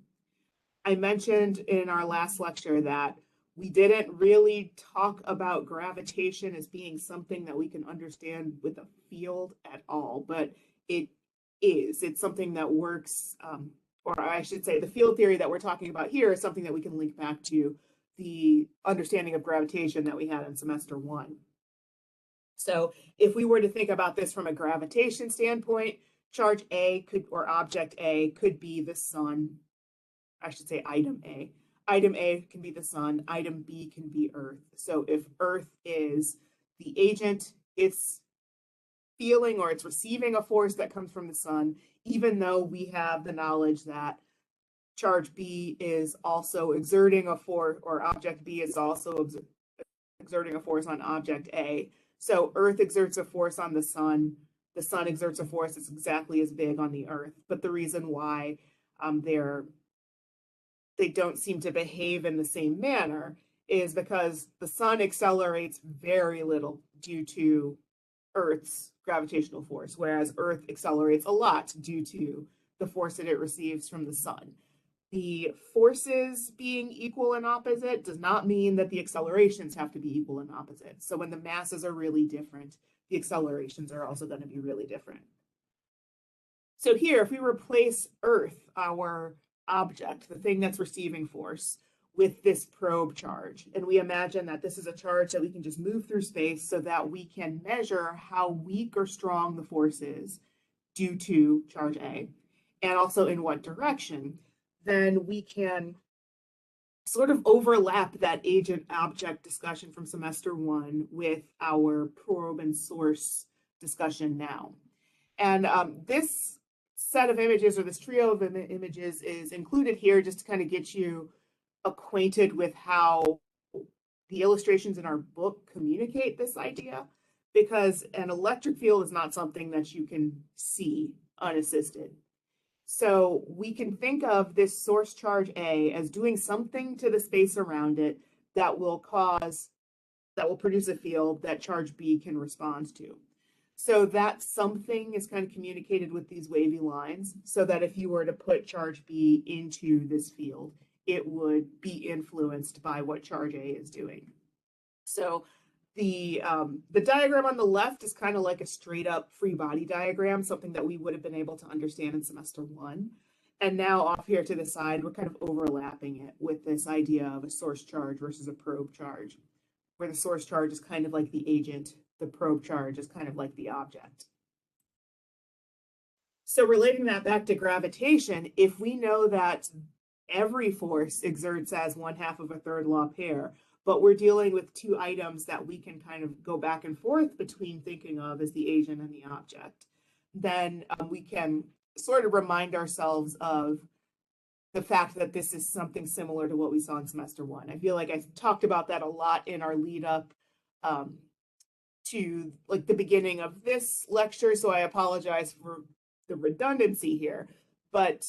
I mentioned in our last lecture that we didn't really talk about gravitation as being something that we can understand with a field at all, but it is. It's something that works, or I should say the field theory that we're talking about here is something that we can link back to the understanding of gravitation that we had in semester 1. So if we were to think about this from a gravitation standpoint, charge A could, or object A could be the sun. I should say item A. Item A can be the sun, item B can be Earth. So if Earth is the agent, it's feeling or it's receiving a force that comes from the sun, even though we have the knowledge that charge B is also exerting a force, or object B is also exerting a force on object A. So Earth exerts a force on the sun exerts a force that's exactly as big on the Earth. But the reason why they don't seem to behave in the same manner is because the sun accelerates very little due to Earth's gravitational force, whereas Earth accelerates a lot due to the force that it receives from the sun. The forces being equal and opposite does not mean that the accelerations have to be equal and opposite. So when the masses are really different, the accelerations are also going to be really different. So here, if we replace Earth, our object, the thing that's receiving force, with this probe charge, and we imagine that this is a charge that we can just move through space so that we can measure how weak or strong the force is due to charge A, and also in what direction, then we can sort of overlap that agent-object discussion from semester 1 with our probe and source discussion now. And this set of images, or this trio of images, is included here just to kind of get you acquainted with how the illustrations in our book communicate this idea, because an electric field is not something that you can see unassisted. So we can think of this source charge A as doing something to the space around it that will produce a field that charge B can respond to. So that something is kind of communicated with these wavy lines, so that if you were to put charge B into this field, it would be influenced by what charge A is doing. So the diagram on the left is kind of like a straight up free body diagram, something that we would have been able to understand in semester 1. And now off here to the side, we're kind of overlapping it with this idea of a source charge versus a probe charge, where the source charge is kind of like the agent, the probe charge is kind of like the object. So relating that back to gravitation, if we know that every force exerts as 1/2 of a third law pair, but we're dealing with two items that we can kind of go back and forth between thinking of as the agent and the object, then we can sort of remind ourselves of the fact that this is something similar to what we saw in semester 1. I feel like I talked about that a lot in our lead up to like the beginning of this lecture, so I apologize for the redundancy here, but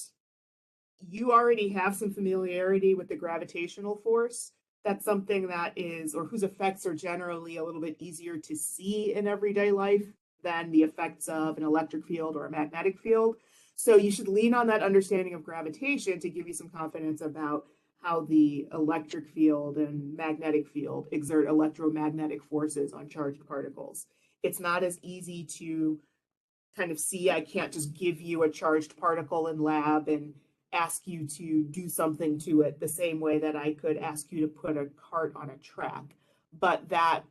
you already have some familiarity with the gravitational force. That's something that is, or whose effects are generally a little bit easier to see in everyday life than the effects of an electric field or a magnetic field. So you should lean on that understanding of gravitation to give you some confidence about how the electric field and magnetic field exert electromagnetic forces on charged particles. It's not as easy to kind of see. I can't just give you a charged particle in lab and ask you to do something to it the same way that I could ask you to put a cart on a track. But that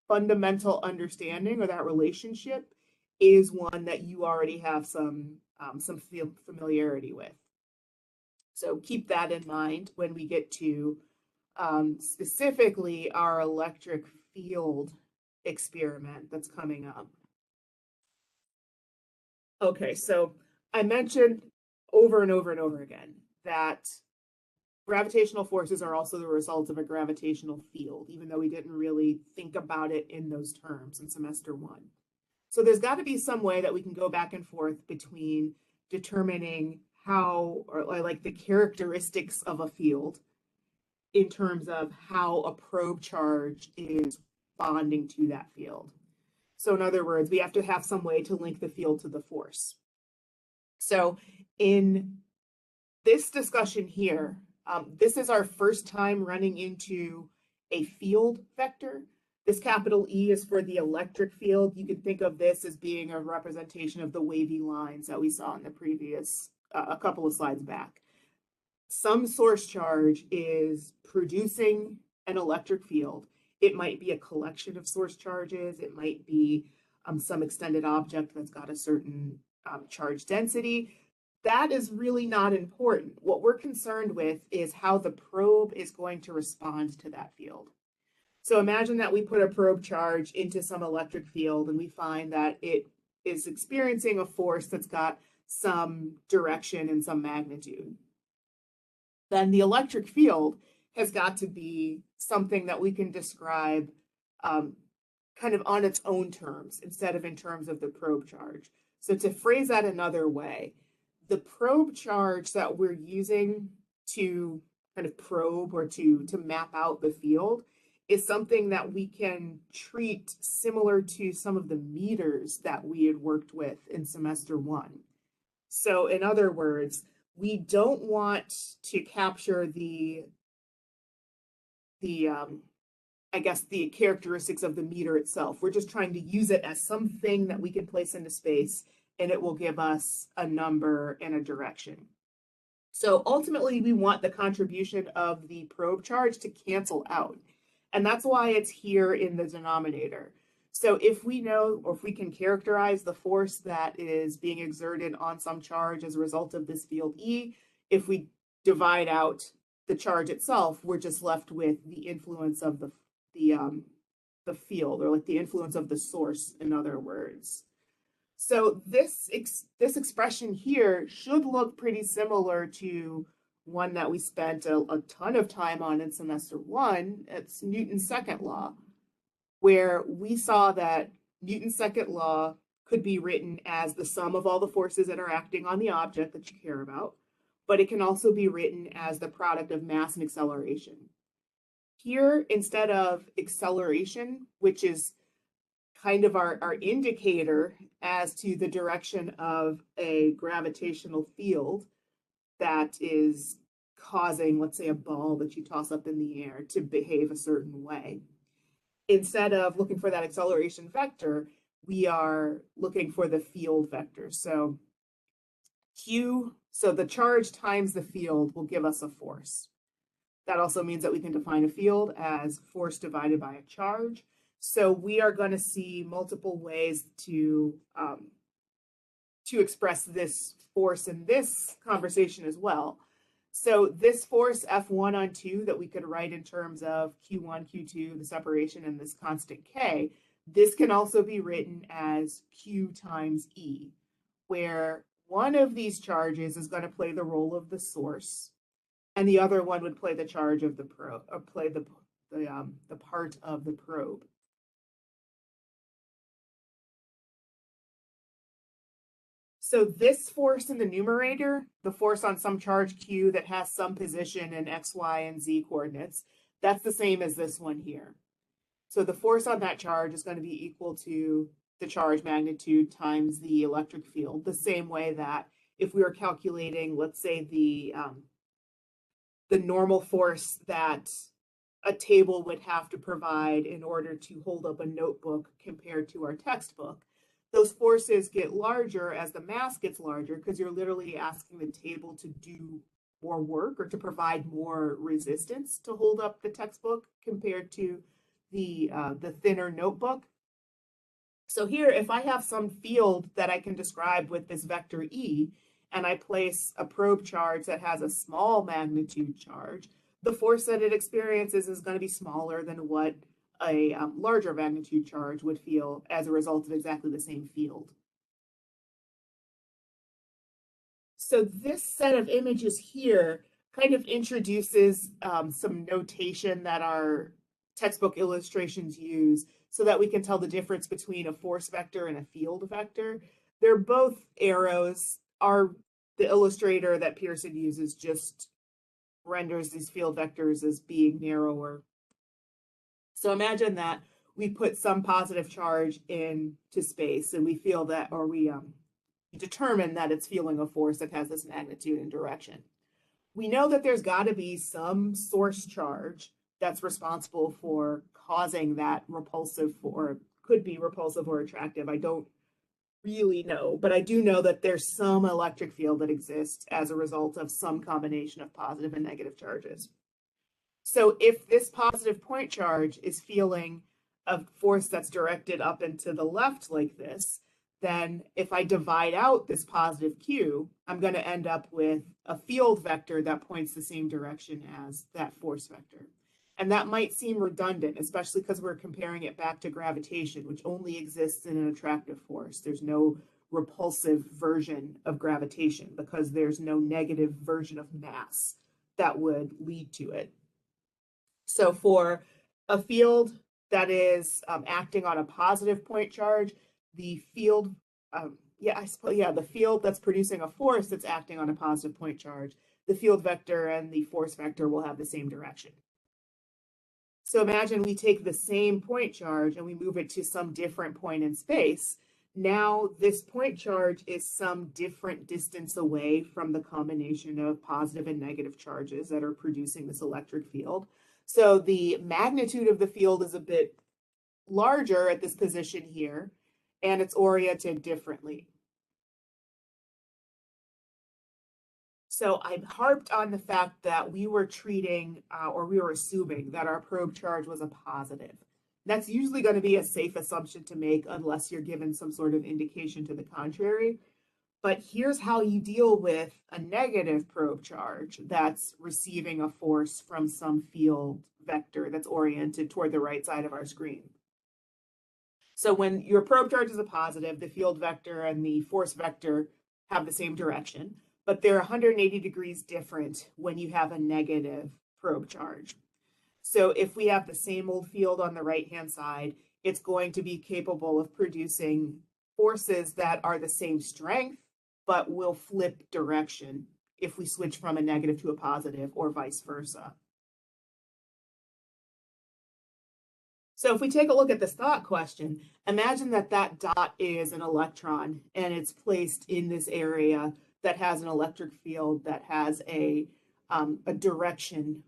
fundamental understanding, or that relationship, is one that you already have some familiarity with. So keep that in mind when we get to specifically our electric field experiment that's coming up. Okay, so I mentioned over and over and over again that gravitational forces are also the result of a gravitational field, even though we didn't really think about it in those terms in semester 1. So there's got to be some way that we can go back and forth between determining how, or like the characteristics of a field, in terms of how a probe charge is bonding to that field. So in other words, we have to have some way to link the field to the force. So in this discussion here, this is our first time running into a field vector. This capital E is for the electric field. You can think of this as being a representation of the wavy lines that we saw in the previous, a couple of slides back. Some source charge is producing an electric field. It might be a collection of source charges. It might be some extended object that's got a certain charge density. That is really not important. What we're concerned with is how the probe is going to respond to that field. So imagine that we put a probe charge into some electric field and we find that it is experiencing a force that's got some direction and some magnitude. Then the electric field has got to be something that we can describe kind of on its own terms instead of in terms of the probe charge. So to phrase that another way, the probe charge that we're using to kind of probe or to map out the field is something that we can treat similar to some of the meters that we had worked with in semester 1. So in other words, we don't want to capture the I guess the characteristics of the meter itself. We're just trying to use it as something that we can place into space and it will give us a number and a direction. So ultimately we want the contribution of the probe charge to cancel out. And that's why it's here in the denominator. So if we know, or if we can characterize the force that is being exerted on some charge as a result of this field E, if we divide out the charge itself, we're just left with the influence of the field, or like the influence of the source, in other words. So this expression here should look pretty similar to one that we spent a ton of time on in semester 1. It's Newton's second law, where we saw that Newton's second law could be written as the sum of all the forces that are acting on the object that you care about, but it can also be written as the product of mass and acceleration. Here, instead of acceleration, which is kind of our indicator as to the direction of a gravitational field that is causing, let's say, a ball that you toss up in the air to behave a certain way. Instead of looking for that acceleration vector, we are looking for the field vector. So Q, so the charge times the field will give us a force. That also means that we can define a field as force divided by a charge. So we are going to see multiple ways to express this force in this conversation as well. So this force F1 on 2 that we could write in terms of Q1, Q2, the separation, and this constant K, this can also be written as Q times E, where one of these charges is going to play the role of the source, and the other one would play the charge of the probe, or play the part of the probe. So this force in the numerator, the force on some charge Q that has some position in X, Y, and Z coordinates, that's the same as this one here. So the force on that charge is going to be equal to the charge magnitude times the electric field, the same way that if we were calculating, let's say, the normal force that a table would have to provide in order to hold up a notebook compared to our textbook, those forces get larger as the mass gets larger because you're literally asking the table to do more work or to provide more resistance to hold up the textbook compared to the thinner notebook. So here, if I have some field that I can describe with this vector E, and I place a probe charge that has a small magnitude charge, the force that it experiences is going to be smaller than what a larger magnitude charge would feel as a result of exactly the same field. So this set of images here kind of introduces some notation that our textbook illustrations use so that we can tell the difference between a force vector and a field vector. They're both arrows. The illustrator that Pearson uses just renders these field vectors as being narrower. So imagine that we put some positive charge into space and we feel that, or we determine that it's feeling a force that has this magnitude and direction. We know that there's got to be some source charge that's responsible for causing that repulsive, or could be repulsive or attractive. I don't really know, but I do know that there's some electric field that exists as a result of some combination of positive and negative charges. So if this positive point charge is feeling a force that's directed up and to the left like this, then if I divide out this positive Q, I'm going to end up with a field vector that points the same direction as that force vector. And that might seem redundant, especially because we're comparing it back to gravitation, which only exists in an attractive force. There's no repulsive version of gravitation because there's no negative version of mass that would lead to it. So for a field that is acting on a positive point charge, the field, the field that's producing a force that's acting on a positive point charge, the field vector and the force vector will have the same direction. So imagine we take the same point charge and we move it to some different point in space. Now this point charge is some different distance away from the combination of positive and negative charges that are producing this electric field. So the magnitude of the field is a bit larger at this position here, and it's oriented differently. So I harped on the fact that we were treating, or we were assuming that our probe charge was a positive. That's usually going to be a safe assumption to make unless you're given some sort of indication to the contrary. But here's how you deal with a negative probe charge that's receiving a force from some field vector that's oriented toward the right side of our screen. So when your probe charge is a positive, the field vector and the force vector have the same direction, but they're 180 degrees different when you have a negative probe charge. So if we have the same old field on the right-hand side, it's going to be capable of producing forces that are the same strength, but will flip direction if we switch from a negative to a positive or vice versa. So if we take a look at this thought question, imagine that that dot is an electron and it's placed in this area that has an electric field that has a direction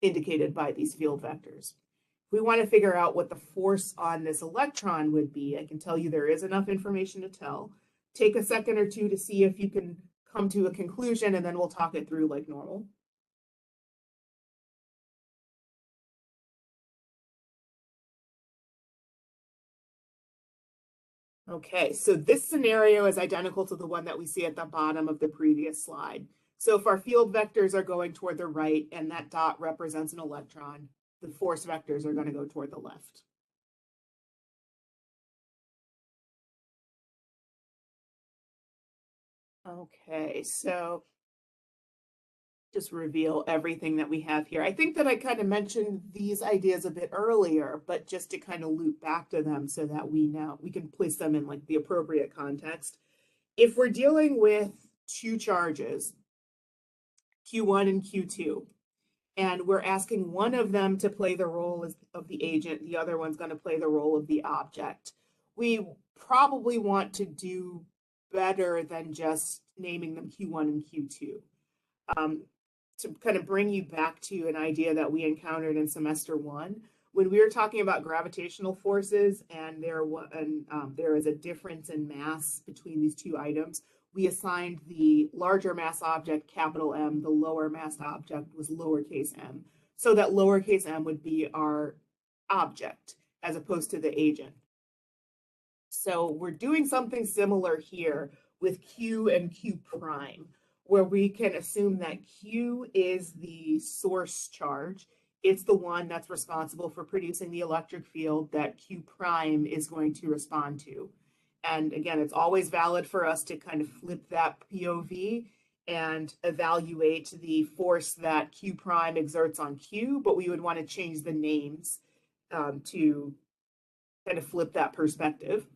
indicated by these field vectors. If we want to figure out what the force on this electron would be, I can tell you there is enough information to tell. Take a second or two to see if you can come to a conclusion, and then we'll talk it through like normal. Okay, so this scenario is identical to the one that we see at the bottom of the previous slide. So if our field vectors are going toward the right and that dot represents an electron, the force vectors are going to go toward the left. Okay, so just reveal everything that we have here. I think that I kind of mentioned these ideas a bit earlier, but just to kind of loop back to them so that we can place them in like the appropriate context. If we're dealing with two charges, Q1 and Q2, and we're asking one of them to play the role of the agent, the other one's going to play the role of the object, we probably want to do better than just naming them Q1 and Q2. To kind of bring you back to an idea that we encountered in semester 1, when we were talking about gravitational forces and there is a difference in mass between these two items, we assigned the larger mass object capital M, the lower mass object was lowercase m, so that lowercase m would be our object as opposed to the agent. So we're doing something similar here with Q and Q prime, where we can assume that Q is the source charge. It's the one that's responsible for producing the electric field that Q prime is going to respond to. And again, it's always valid for us to kind of flip that POV and evaluate the force that Q prime exerts on Q, but we would want to change the names to kind of flip that perspective.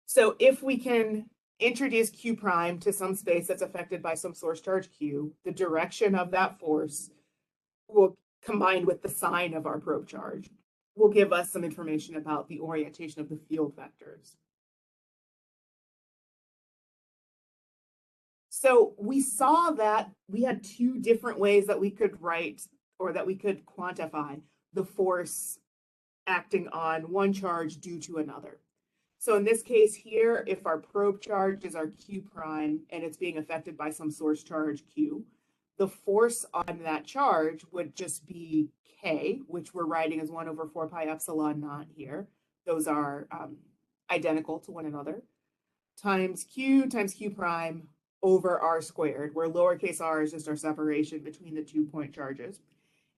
So if we can introduce Q prime to some space that's affected by some source charge Q, the direction of that force will, combined with the sign of our probe charge, will give us some information about the orientation of the field vectors. So we saw that we had two different ways that we could write, or that we could quantify, the force acting on one charge due to another. So in this case here, if our probe charge is our Q prime and it's being affected by some source charge Q, the force on that charge would just be K, which we're writing as 1 over 4 pi epsilon naught here. Those are identical to one another, times Q prime over R squared, where lowercase r is just our separation between the 2 point charges.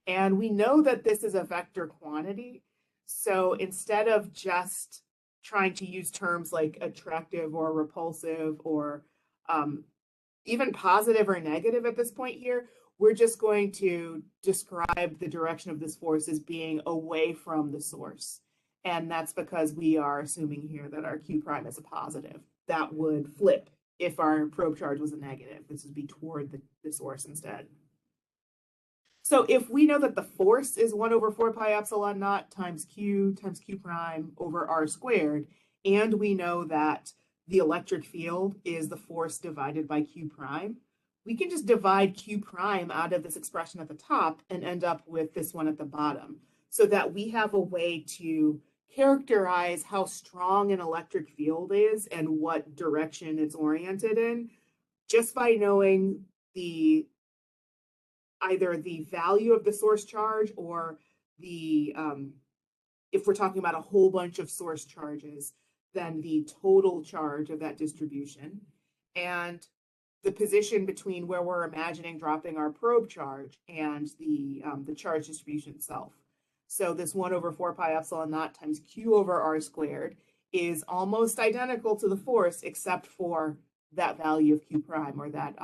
And we know that this is a vector quantity. So instead of just trying to use terms like attractive or repulsive or even positive or negative at this point here, we're just going to describe the direction of this force as being away from the source. And that's because we are assuming here that our Q prime is a positive. That would flip if our probe charge was a negative. This would be toward the source instead. So if we know that the force is 1 over 4 pi epsilon naught times Q prime over R squared, and we know that the electric field is the force divided by Q prime, we can just divide Q prime out of this expression at the top and end up with this one at the bottom, so that we have a way to characterize how strong an electric field is and what direction it's oriented in, just by knowing either the value of the source charge or the, if we're talking about a whole bunch of source charges, then the total charge of that distribution, and the position between where we're imagining dropping our probe charge and the charge distribution itself. So this 1 over 4 pi epsilon naught times Q over R squared is almost identical to the force, except for that value of Q prime, or that,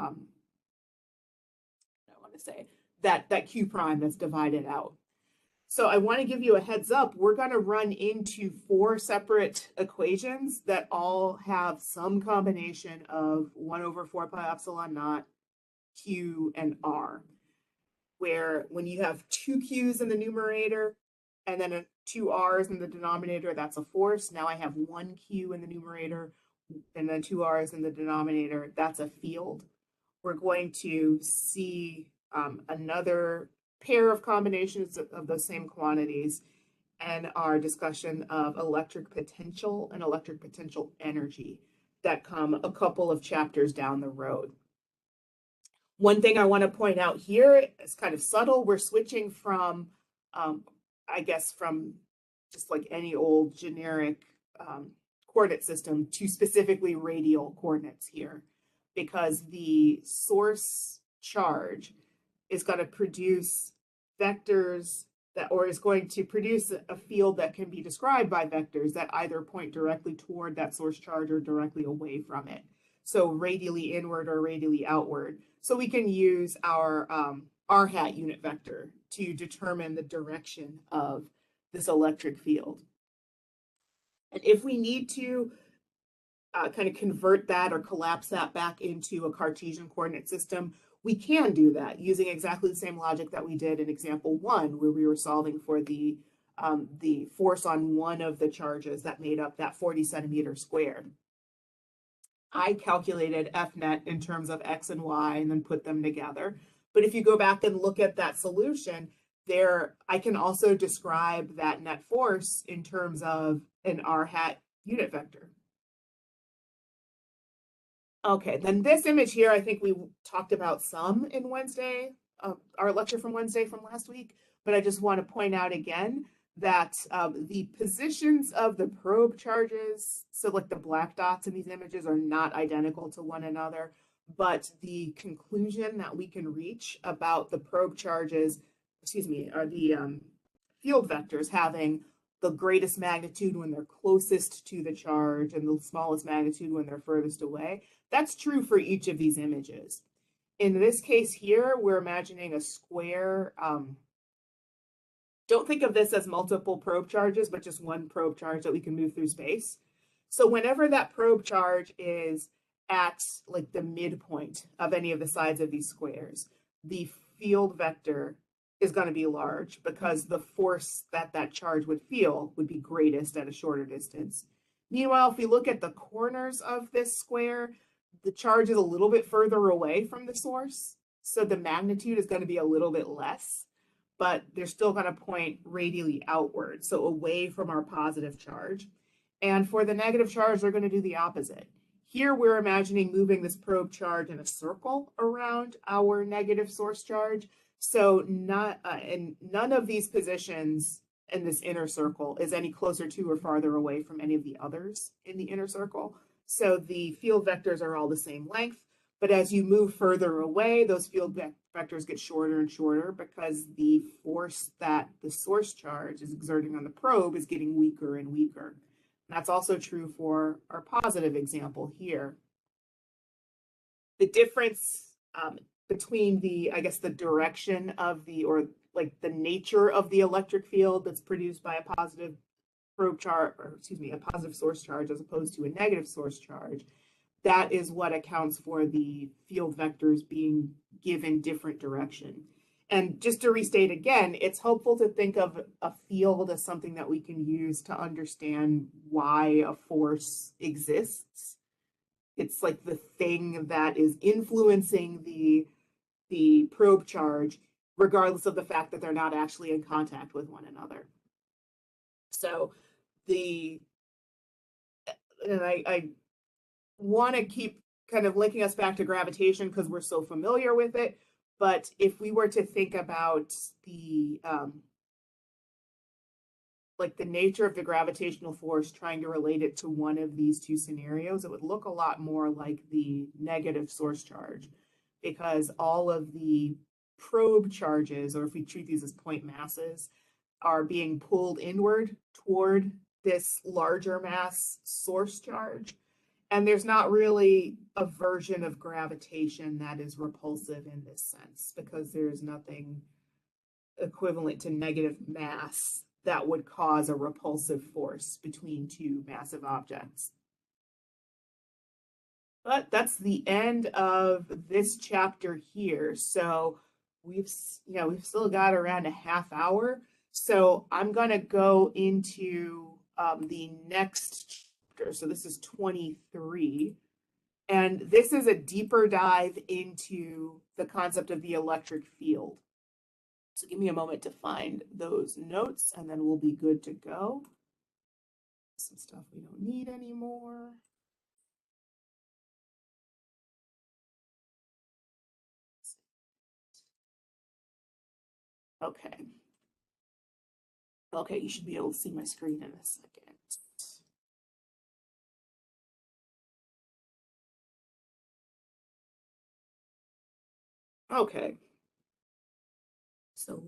that Q prime that's divided out. So I want to give you a heads up. We're going to run into 4 separate equations that all have some combination of 1 over 4 pi epsilon naught, Q, and R, where when you have 2 Q's in the numerator and then 2 R's in the denominator, that's a force. Now I have 1 Q in the numerator and then 2 R's in the denominator, that's a field. We're going to see another pair of combinations of those same quantities and our discussion of electric potential and electric potential energy that come a couple of chapters down the road. One thing I want to point out here is kind of subtle. We're switching from, I guess, from just like any old generic coordinate system to specifically radial coordinates here, because the source charge is going to produce vectors that, or is going to produce a field that can be described by vectors that either point directly toward that source charge or directly away from it. So radially inward or radially outward. So we can use our r hat unit vector to determine the direction of this electric field. And if we need to kind of convert that or collapse that back into a Cartesian coordinate system, we can do that using exactly the same logic that we did in example 1, where we were solving for the force on one of the charges that made up that 40 centimeters squared. I calculated F net in terms of X and Y and then put them together. But if you go back and look at that solution, there I can also describe that net force in terms of an r hat unit vector. Okay, then this image here, I think we talked about some in Wednesday, our lecture from Wednesday from last week, but I just want to point out again that the positions of the probe charges, so like the black dots in these images, are not identical to one another, but the conclusion that we can reach about the probe charges, are the field vectors having the greatest magnitude when they're closest to the charge and the smallest magnitude when they're furthest away. That's true for each of these images. In this case here, we're imagining a square. Don't think of this as multiple probe charges, but just one probe charge that we can move through space. So whenever that probe charge is at like the midpoint of any of the sides of these squares, the field vector is going to be large because the force that that charge would feel would be greatest at a shorter distance. Meanwhile, if we look at the corners of this square, the charge is a little bit further away from the source, so the magnitude is going to be a little bit less, but they're still going to point radially outward, so away from our positive charge. And for the negative charge, they're going to do the opposite. Here we're imagining moving this probe charge in a circle around our negative source charge. So in none of these positions in this inner circle is any closer to or farther away from any of the others in the inner circle. So the field vectors are all the same length, but as you move further away, those field vectors get shorter and shorter because the force that the source charge is exerting on the probe is getting weaker and weaker. And that's also true for our positive example here. The difference between the, I guess, the direction of the, or like the nature of the electric field that's produced by a positive probe charge, or excuse me, a positive source charge as opposed to a negative source charge, that is what accounts for the field vectors being given different direction. And just to restate again, it's helpful to think of a field as something that we can use to understand why a force exists. It's like the thing that is influencing the probe charge, regardless of the fact that they're not actually in contact with one another. So I want to keep kind of linking us back to gravitation because we're so familiar with it. But if we were to think about the like the nature of the gravitational force, trying to relate it to one of these two scenarios, it would look a lot more like the negative source charge, because all of the probe charges, or if we treat these as point masses, are being pulled inward toward this larger mass source charge. And there's not really a version of gravitation that is repulsive in this sense, because there's nothing equivalent to negative mass that would cause a repulsive force between two massive objects. But that's the end of this chapter here. So we've still got around a half hour. So I'm going to go into the next chapter. So this is 23. And this is a deeper dive into the concept of the electric field. So give me a moment to find those notes and then we'll be good to go. Some stuff we don't need anymore. Okay. Okay, you should be able to see my screen in a second. Okay. So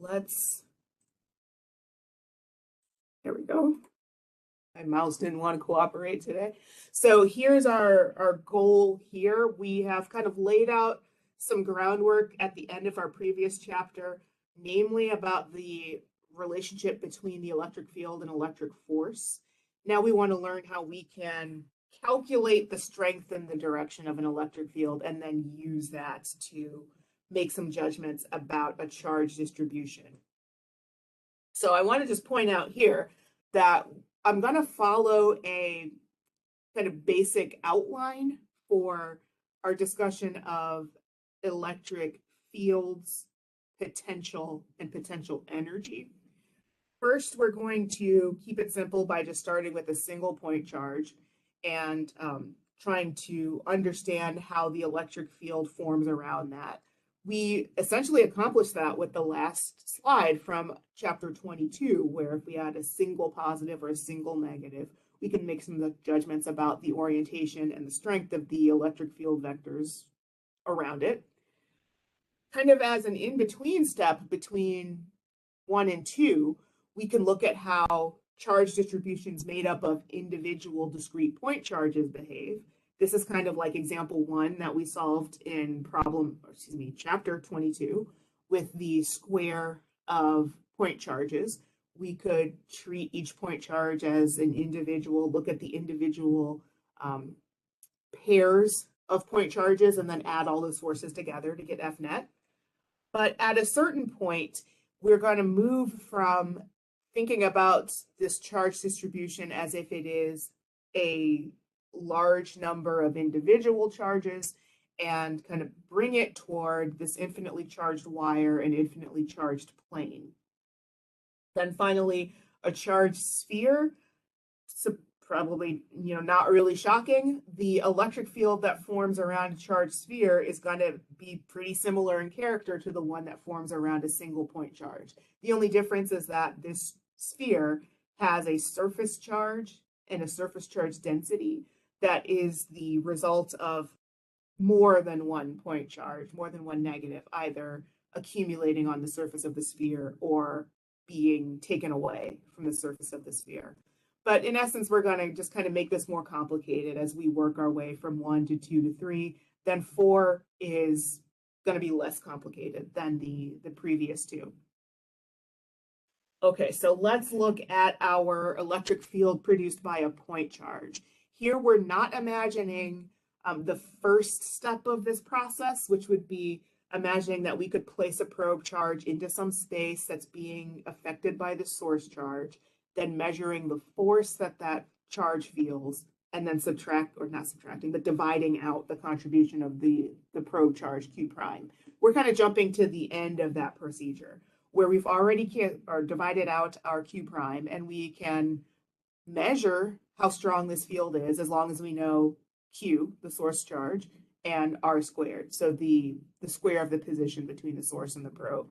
there we go. My mouse didn't want to cooperate today. So here's our goal here. We have kind of laid out some groundwork at the end of our previous chapter, namely about the relationship between the electric field and electric force. Now we want to learn how we can calculate the strength and the direction of an electric field and then use that to make some judgments about a charge distribution. So I want to just point out here that I'm going to follow a kind of basic outline for our discussion of electric fields, potential, and potential energy. First, we're going to keep it simple by just starting with a single point charge and trying to understand how the electric field forms around that. We essentially accomplished that with the last slide from chapter 22, where if we had a single positive or a single negative, we can make some judgments about the orientation and the strength of the electric field vectors around it. Kind of as an in-between step between 1 and 2, we can look at how charge distributions made up of individual discrete point charges behave. This is kind of like example 1 that we solved in chapter 22 with the square of point charges. We could treat each point charge as an individual, look at the individual pairs of point charges and then add all those forces together to get F net. But at a certain point, we're going to move from thinking about this charge distribution as if it is a large number of individual charges and kind of bring it toward this infinitely charged wire and infinitely charged plane. Then finally, a charged sphere. So probably, not really shocking. The electric field that forms around a charged sphere is going to be pretty similar in character to the one that forms around a single point charge. The only difference is that this sphere has a surface charge and a surface charge density that is the result of more than one point charge, more than one negative, either accumulating on the surface of the sphere or being taken away from the surface of the sphere. But in essence, we're going to just kind of make this more complicated as we work our way from 1 to 2 to 3. Then 4 is going to be less complicated than the previous two. Okay, so let's look at our electric field produced by a point charge. Here we're not imagining the first step of this process, which would be imagining that we could place a probe charge into some space that's being affected by the source charge, then measuring the force that that charge feels, and then dividing out the contribution of the probe charge Q prime. We're kind of jumping to the end of that procedure where we've already divided out our Q prime, and we can measure how strong this field is as long as we know Q, the source charge, and R squared, so the square of the position between the source and the probe.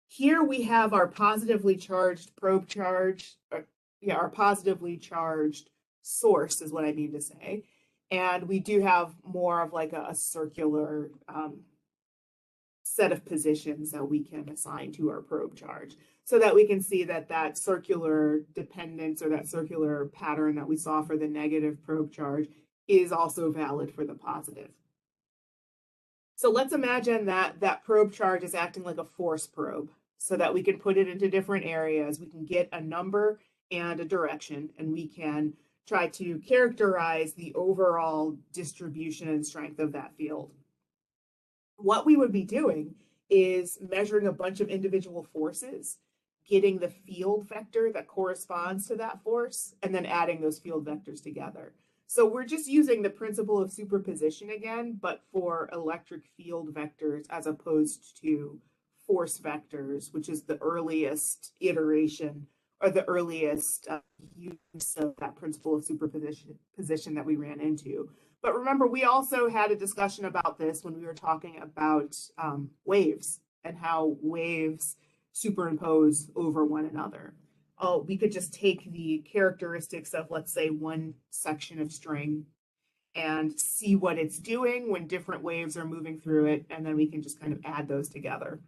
Here we have our positively charged probe charge, our positively charged source is what I mean to say. And we do have more of like a circular set of positions that we can assign to our probe charge so that we can see that that circular dependence or that circular pattern that we saw for the negative probe charge is also valid for the positive. So let's imagine that that probe charge is acting like a force probe so that we can put it into different areas. We can get a number and a direction, and we can try to characterize the overall distribution and strength of that field. What we would be doing is measuring a bunch of individual forces, getting the field vector that corresponds to that force, and then adding those field vectors together. So we're just using the principle of superposition again, but for electric field vectors as opposed to force vectors, which is the earliest iteration or the earliest use of that principle of superposition that we ran into. But remember, we also had a discussion about this when we were talking about waves and how waves superimpose over one another. We could just take the characteristics of, let's say, one section of string and see what it's doing when different waves are moving through it, and then we can just kind of add those together.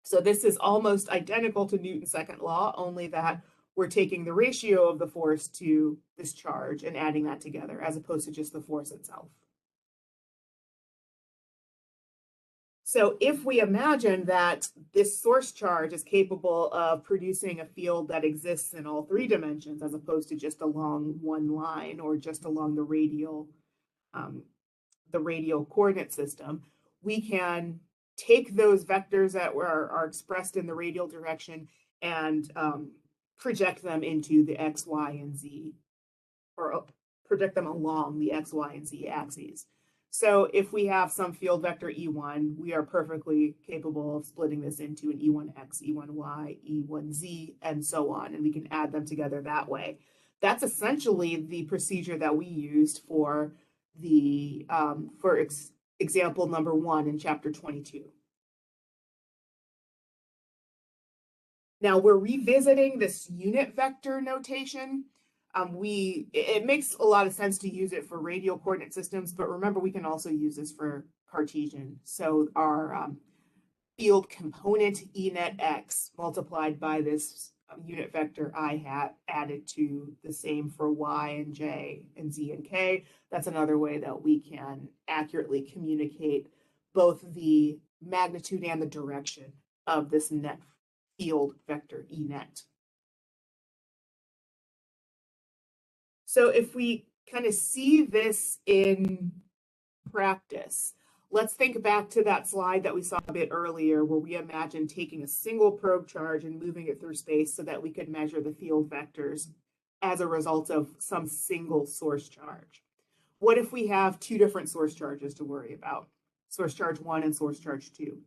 So this is almost identical to Newton's second law, only that we're taking the ratio of the force to this charge and adding that together as opposed to just the force itself. So if we imagine that this source charge is capable of producing a field that exists in all 3 dimensions as opposed to just along one line or just along the radial coordinate system, we can take those vectors that are expressed in the radial direction and project them into the x, y, and z, or project them along the x, y, and z axes. So if we have some field vector E1, we are perfectly capable of splitting this into an E1x, E1y, E1z, and so on, and we can add them together that way. That's essentially the procedure that we used for the example number 1 in chapter 22. Now we're revisiting this unit vector notation. It makes a lot of sense to use it for radial coordinate systems, but remember we can also use this for Cartesian. So our field component E net x multiplied by this unit vector I hat added to the same for y and j and z and k. That's another way that we can accurately communicate both the magnitude and the direction of this net field vector E net. So if we kind of see this in practice, let's think back to that slide that we saw a bit earlier where we imagined taking a single probe charge and moving it through space so that we could measure the field vectors as a result of some single source charge. What if we have two different source charges to worry about? Source charge 1 and source charge 2.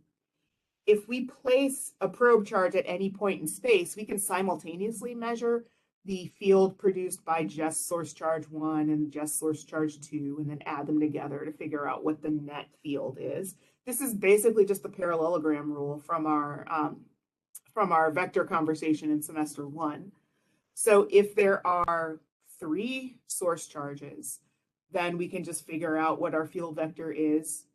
If we place a probe charge at any point in space, we can simultaneously measure the field produced by just source charge 1 and just source charge 2, and then add them together to figure out what the net field is. This is basically just the parallelogram rule from our vector conversation in semester 1. So if there are 3 source charges, then we can just figure out what our field vector is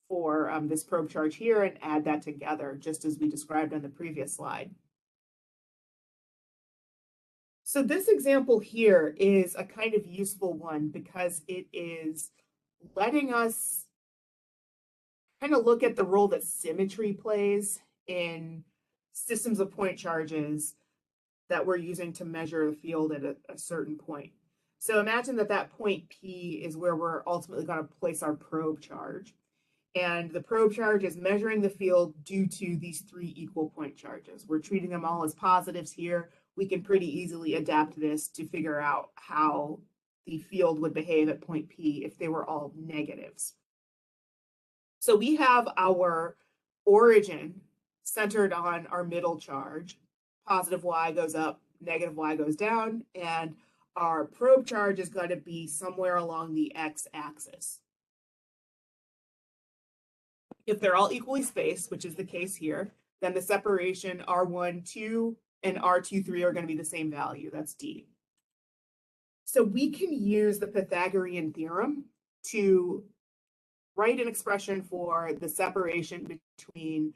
for this probe charge here and add that together, just as we described on the previous slide. So this example here is a kind of useful one because it is letting us kind of look at the role that symmetry plays in systems of point charges that we're using to measure the field at a certain point. So imagine that that point P is where we're ultimately going to place our probe charge. And the probe charge is measuring the field due to these 3 equal point charges. We're treating them all as positives here. We can pretty easily adapt this to figure out how the field would behave at point P if they were all negatives. So we have our origin centered on our middle charge. Positive y goes up, negative y goes down, and our probe charge is going to be somewhere along the x-axis. If they're all equally spaced, which is the case here, then the separation R1, 2 and R2, 3 are going to be the same value. That's D. So we can use the Pythagorean theorem to write an expression for the separation between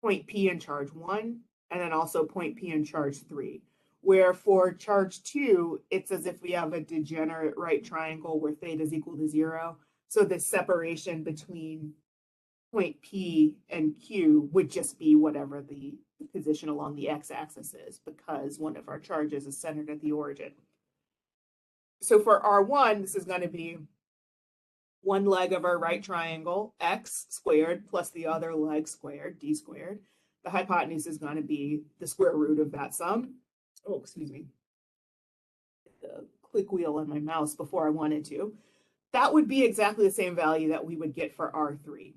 point P and charge 1, and then also point P and charge 3, where for charge 2, it's as if we have a degenerate right triangle where theta is equal to 0. So the separation between point P and Q would just be whatever the position along the x-axis is, because one of our charges is centered at the origin. So for R1, this is going to be one leg of our right triangle, x squared, plus the other leg squared, d squared. The hypotenuse is going to be the square root of that sum. Oh, excuse me. The click wheel on my mouse before I wanted to. That would be exactly the same value that we would get for R3,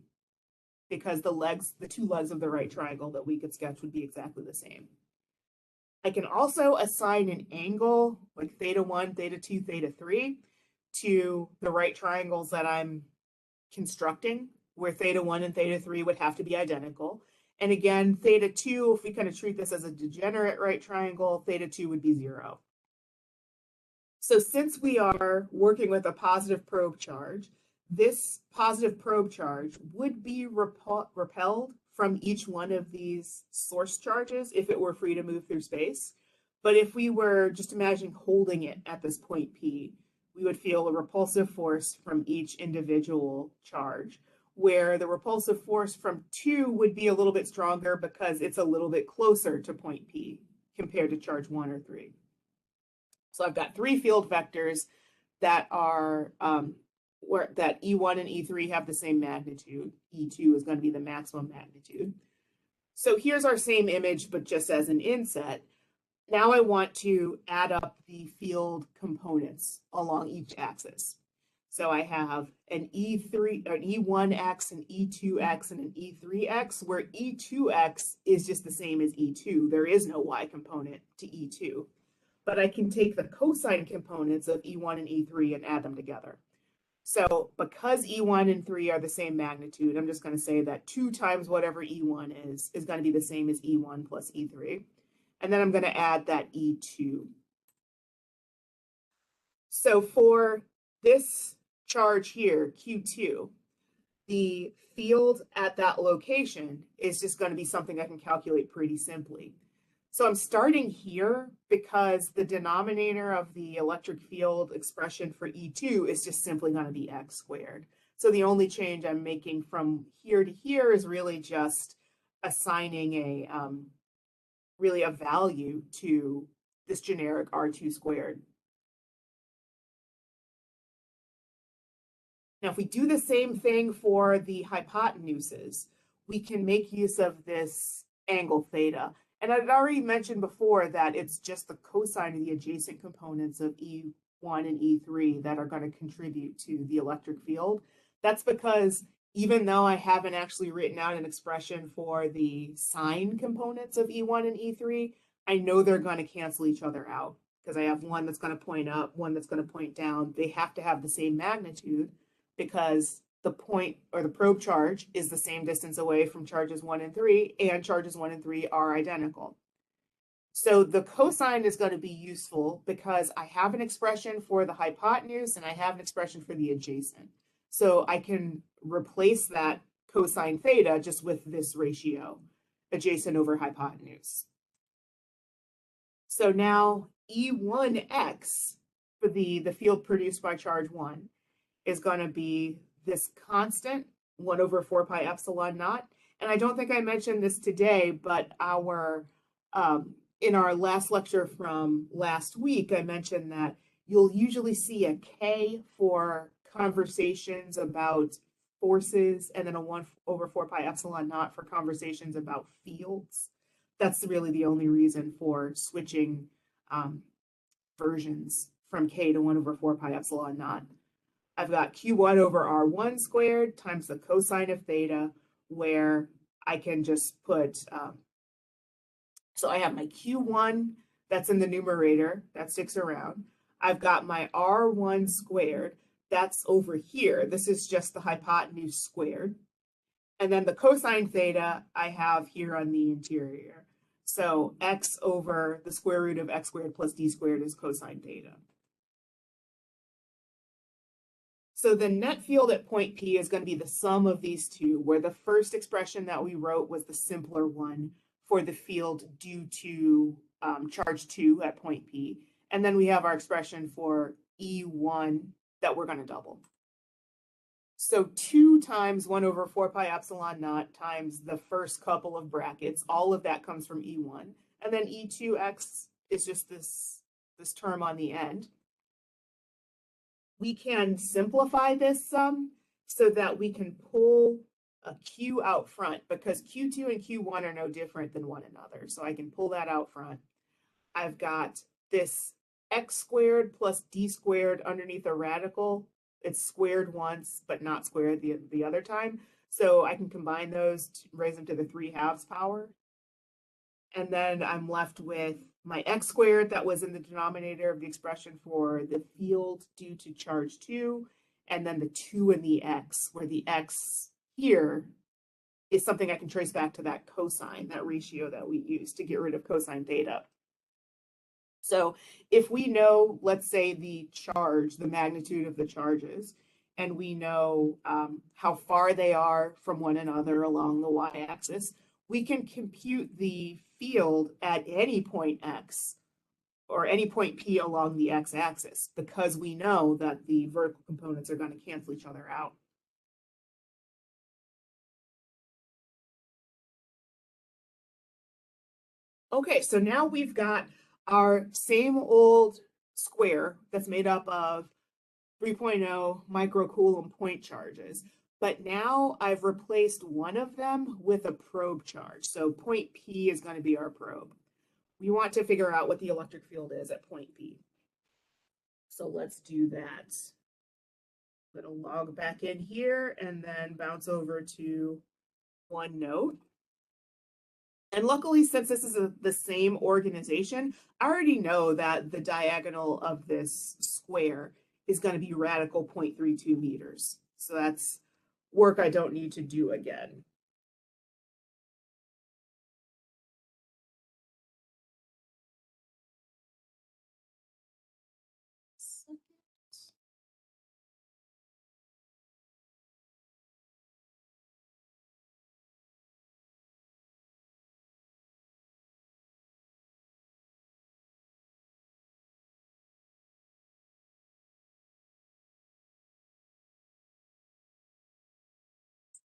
because the 2 legs of the right triangle that we could sketch would be exactly the same. I can also assign an angle, like theta 1, theta 2, theta 3, to the right triangles that I'm constructing, where theta 1 and theta 3 would have to be identical. And again, theta 2, if we kind of treat this as a degenerate right triangle, theta 2 would be 0. So since we are working with a positive probe charge, this positive probe charge would be repelled from each one of these source charges if it were free to move through space. But if we were just imagining holding it at this point P, we would feel a repulsive force from each individual charge, where the repulsive force from 2 would be a little bit stronger because it's a little bit closer to point P compared to charge 1 or 3. So I've got 3 field vectors that are that E1 and E3 have the same magnitude. E2 is going to be the maximum magnitude. So here's our same image, but just as an inset. Now I want to add up the field components along each axis. So I have an E3, an E1x, an E2x, and an E3x, where E2x is just the same as E2. There is no y component to E2. But I can take the cosine components of E1 and E3 and add them together. So because E1 and 3 are the same magnitude, I'm just going to say that 2 times whatever E1 is going to be the same as E1 plus E3. And then I'm going to add that E2. So for this charge here, Q2, the field at that location is just going to be something I can calculate pretty simply. So I'm starting here because the denominator of the electric field expression for E2 is just simply going to be x squared. So the only change I'm making from here to here is really just assigning really a value to this generic R2 squared. Now, if we do the same thing for the hypotenuses, we can make use of this angle theta. And I'd already mentioned before that it's just the cosine of the adjacent components of E1 and E3 that are going to contribute to the electric field. That's because even though I haven't actually written out an expression for the sine components of E1 and E3, I know they're going to cancel each other out because I have one that's going to point up, one that's going to point down. They have to have the same magnitude because the point or the probe charge is the same distance away from charges 1 and 3, and charges 1 and 3 are identical. So the cosine is going to be useful because I have an expression for the hypotenuse and I have an expression for the adjacent. So I can replace that cosine theta just with this ratio, adjacent over hypotenuse. So now E1x for the field produced by charge 1 is going to be this constant 1 over 4 pi epsilon naught. And I don't think I mentioned this today, but in our last lecture from last week, I mentioned that you'll usually see a K for conversations about forces and then a 1 over 4 pi epsilon naught for conversations about fields. That's really the only reason for switching versions from K to 1 over 4 pi epsilon naught. I've got Q1 over R1 squared times the cosine of theta, where I can just put, so I have my Q1 that's in the numerator, that sticks around. I've got my R1 squared, that's over here. This is just the hypotenuse squared. And then the cosine theta I have here on the interior. So x over the square root of x squared plus d squared is cosine theta. So the net field at point P is going to be the sum of these two, where the first expression that we wrote was the simpler one for the field due to charge 2 at point P. And then we have our expression for E1 that we're going to double. So 2 times 1 over 4 pi epsilon naught times the first couple of brackets, all of that comes from E1. And then E2x is just this term on the end. We can simplify this sum so that we can pull a Q out front because Q2 and Q1 are no different than one another. So I can pull that out front. I've got this x squared plus d squared underneath a radical. It's squared once, but not squared the other time. So I can combine those to raise them to the 3/2 power. And then I'm left with my x squared that was in the denominator of the expression for the field due to charge 2, and then the 2 in the x, where the x here is something I can trace back to that cosine, that ratio that we used to get rid of cosine theta. So if we know, let's say, the charge, the magnitude of the charges, and we know how far they are from one another along the y-axis, we can compute the field at any point x or any point P along the x-axis because we know that the vertical components are going to cancel each other out. Okay, so now we've got our same old square that's made up of 3.0 microcoulomb point charges, but now I've replaced one of them with a probe charge. So point P is going to be our probe. We want to figure out what the electric field is at point P. So let's do that. I'm going to log back in here and then bounce over to OneNote. And luckily, since this is the same organization, I already know that the diagonal of this square is going to be radical 0.32 meters. So that's work I don't need to do again.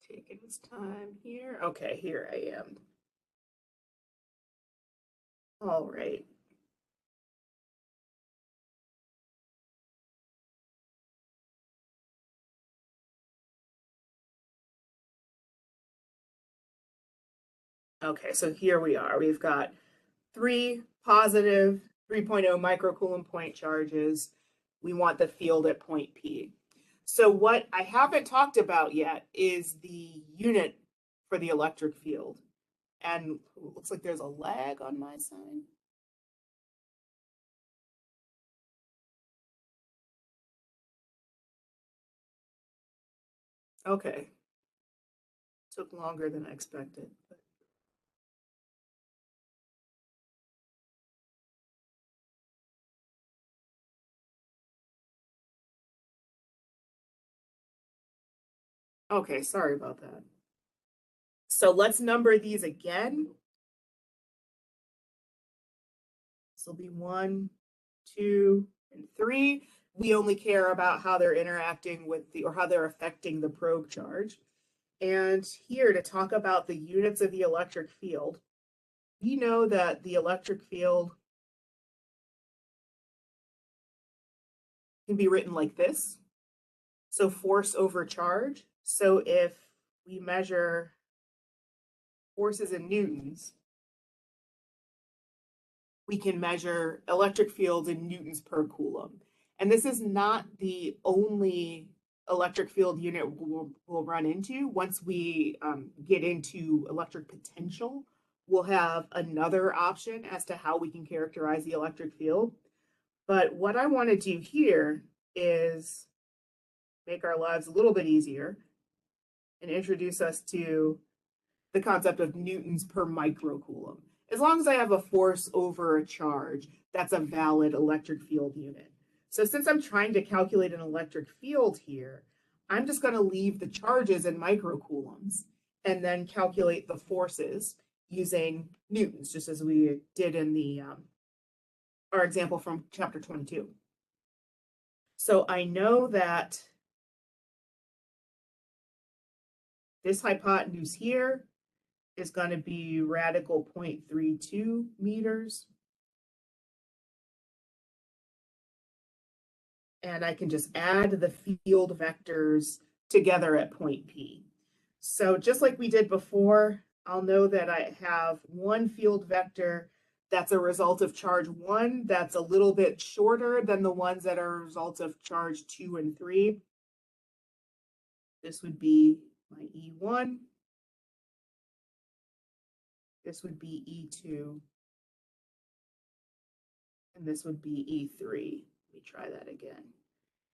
Taking its time here. Okay, here I am. All right. Okay, so here we are. We've got 3 positive 3.0 microcoulomb point charges. We want the field at point P. So what I haven't talked about yet is the unit for the electric field. And it looks like there's a lag on my side. Okay. Took longer than I expected. Okay, sorry about that. So let's number these again. This will be 1, 2, and 3. We only care about how they're interacting with the, or how they're affecting the probe charge. And here to talk about the units of the electric field, we know that the electric field can be written like this. So force over charge. So if we measure forces in newtons, we can measure electric fields in newtons per coulomb. And this is not the only electric field unit we'll run into. Once we get into electric potential, we'll have another option as to how we can characterize the electric field. But what I want to do here is make our lives a little bit easier and introduce us to the concept of newtons per microcoulomb. As long as I have a force over a charge, that's a valid electric field unit. So since I'm trying to calculate an electric field here, I'm just going to leave the charges in microcoulombs and then calculate the forces using newtons, just as we did in the our example from chapter 22. So I know that this hypotenuse here is going to be radical 0.32 meters. And I can just add the field vectors together at point P. So just like we did before, I'll know that I have one field vector that's a result of charge 1 that's a little bit shorter than the ones that are results of charge 2 and 3. This would be my E1. This would be E2. And this would be E3. Let me try that again.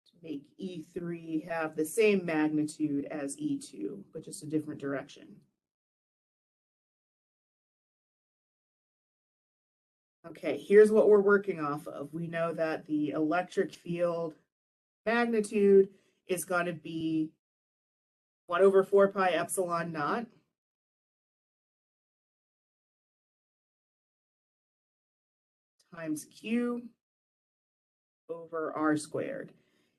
To make E3 have the same magnitude as E2, but just a different direction. Okay, here's what we're working off of. We know that the electric field magnitude is going to be 1 over 4 pi epsilon naught times Q over R squared.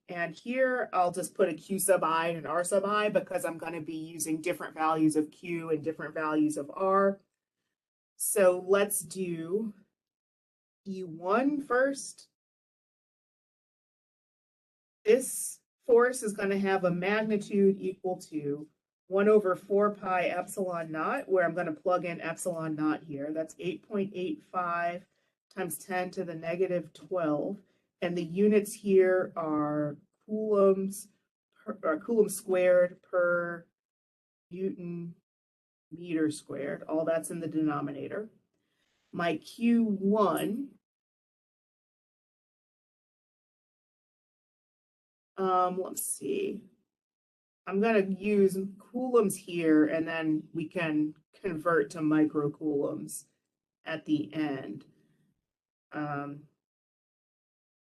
And here I'll just put a Q sub I and an R sub I because I'm going to be using different values of Q and different values of R. So let's do E1 first. This force is going to have a magnitude equal to 1 over 4 pi epsilon naught, where I'm going to plug in epsilon naught here. That's 8.85 times 10 to the negative 12. And the units here are coulombs, or coulomb squared per Newton meter squared. All that's in the denominator. My Q1, let's see. I'm going to use coulombs here, and then we can convert to microcoulombs at the end.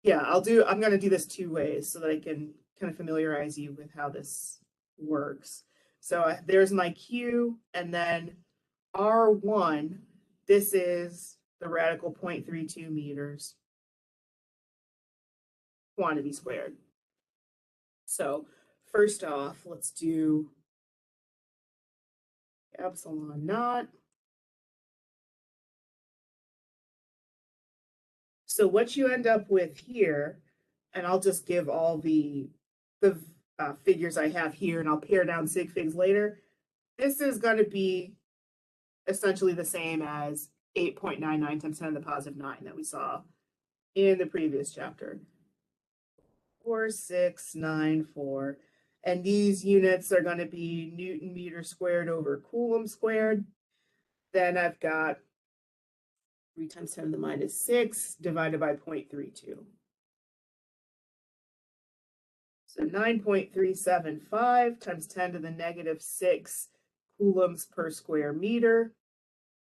Yeah, I'm going to do this 2 ways so that I can kind of familiarize you with how this works. So there's my Q, and then R1, this is the radical 0.32 meters quantity squared. So first off, let's do epsilon naught. So what you end up with here, and I'll just give all the figures I have here, and I'll pare down sig figs later. This is going to be essentially the same as 8.99 times 10 to the positive 9 that we saw in the previous chapter. 4694. And these units are going to be Newton meter squared over Coulomb squared. Then I've got 3 times 10 to the minus 6 divided by 0.32. So 9.375 times 10 to the negative 6 coulombs per square meter.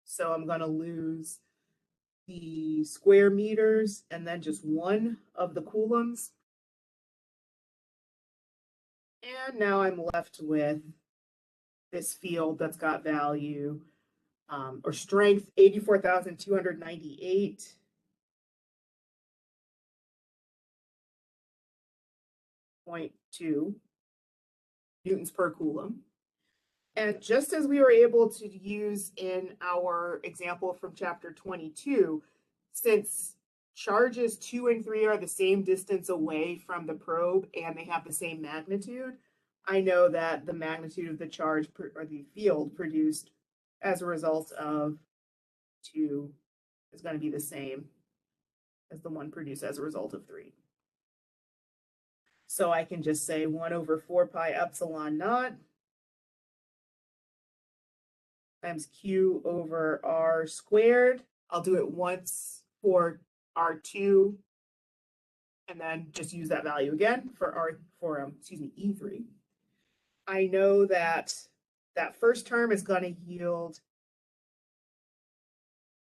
So I'm going to lose the square meters and then just one of the coulombs. And now I'm left with this field that's got value or strength 84,298.2 newtons per coulomb. And just as we were able to use in our example from chapter 22, since charges 2 and 3 are the same distance away from the probe and they have the same magnitude, I know that the magnitude of the charge or the field produced as a result of 2 is going to be the same as the one produced as a result of 3. So I can just say 1 over 4 pi epsilon naught times Q over R squared. I'll do it once for R2 and then just use that value again for E3. I know that that first term is going to yield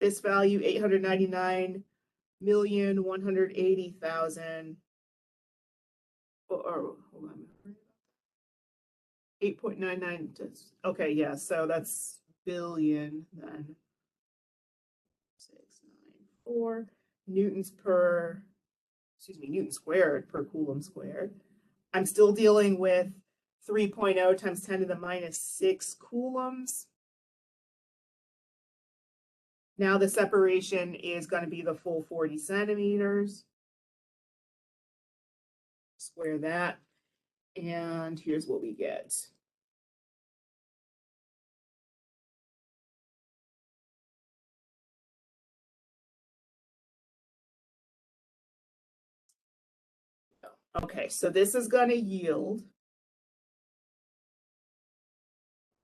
this value, 899,180,000, or hold on, 8.99, okay, yeah, so that's billion then. 694 newtons squared per coulomb squared. I'm still dealing with 3.0 times 10 to the minus 6 coulombs. Now the separation is going to be the full 40 centimeters. Square that, and here's what we get. Okay, so this is going to yield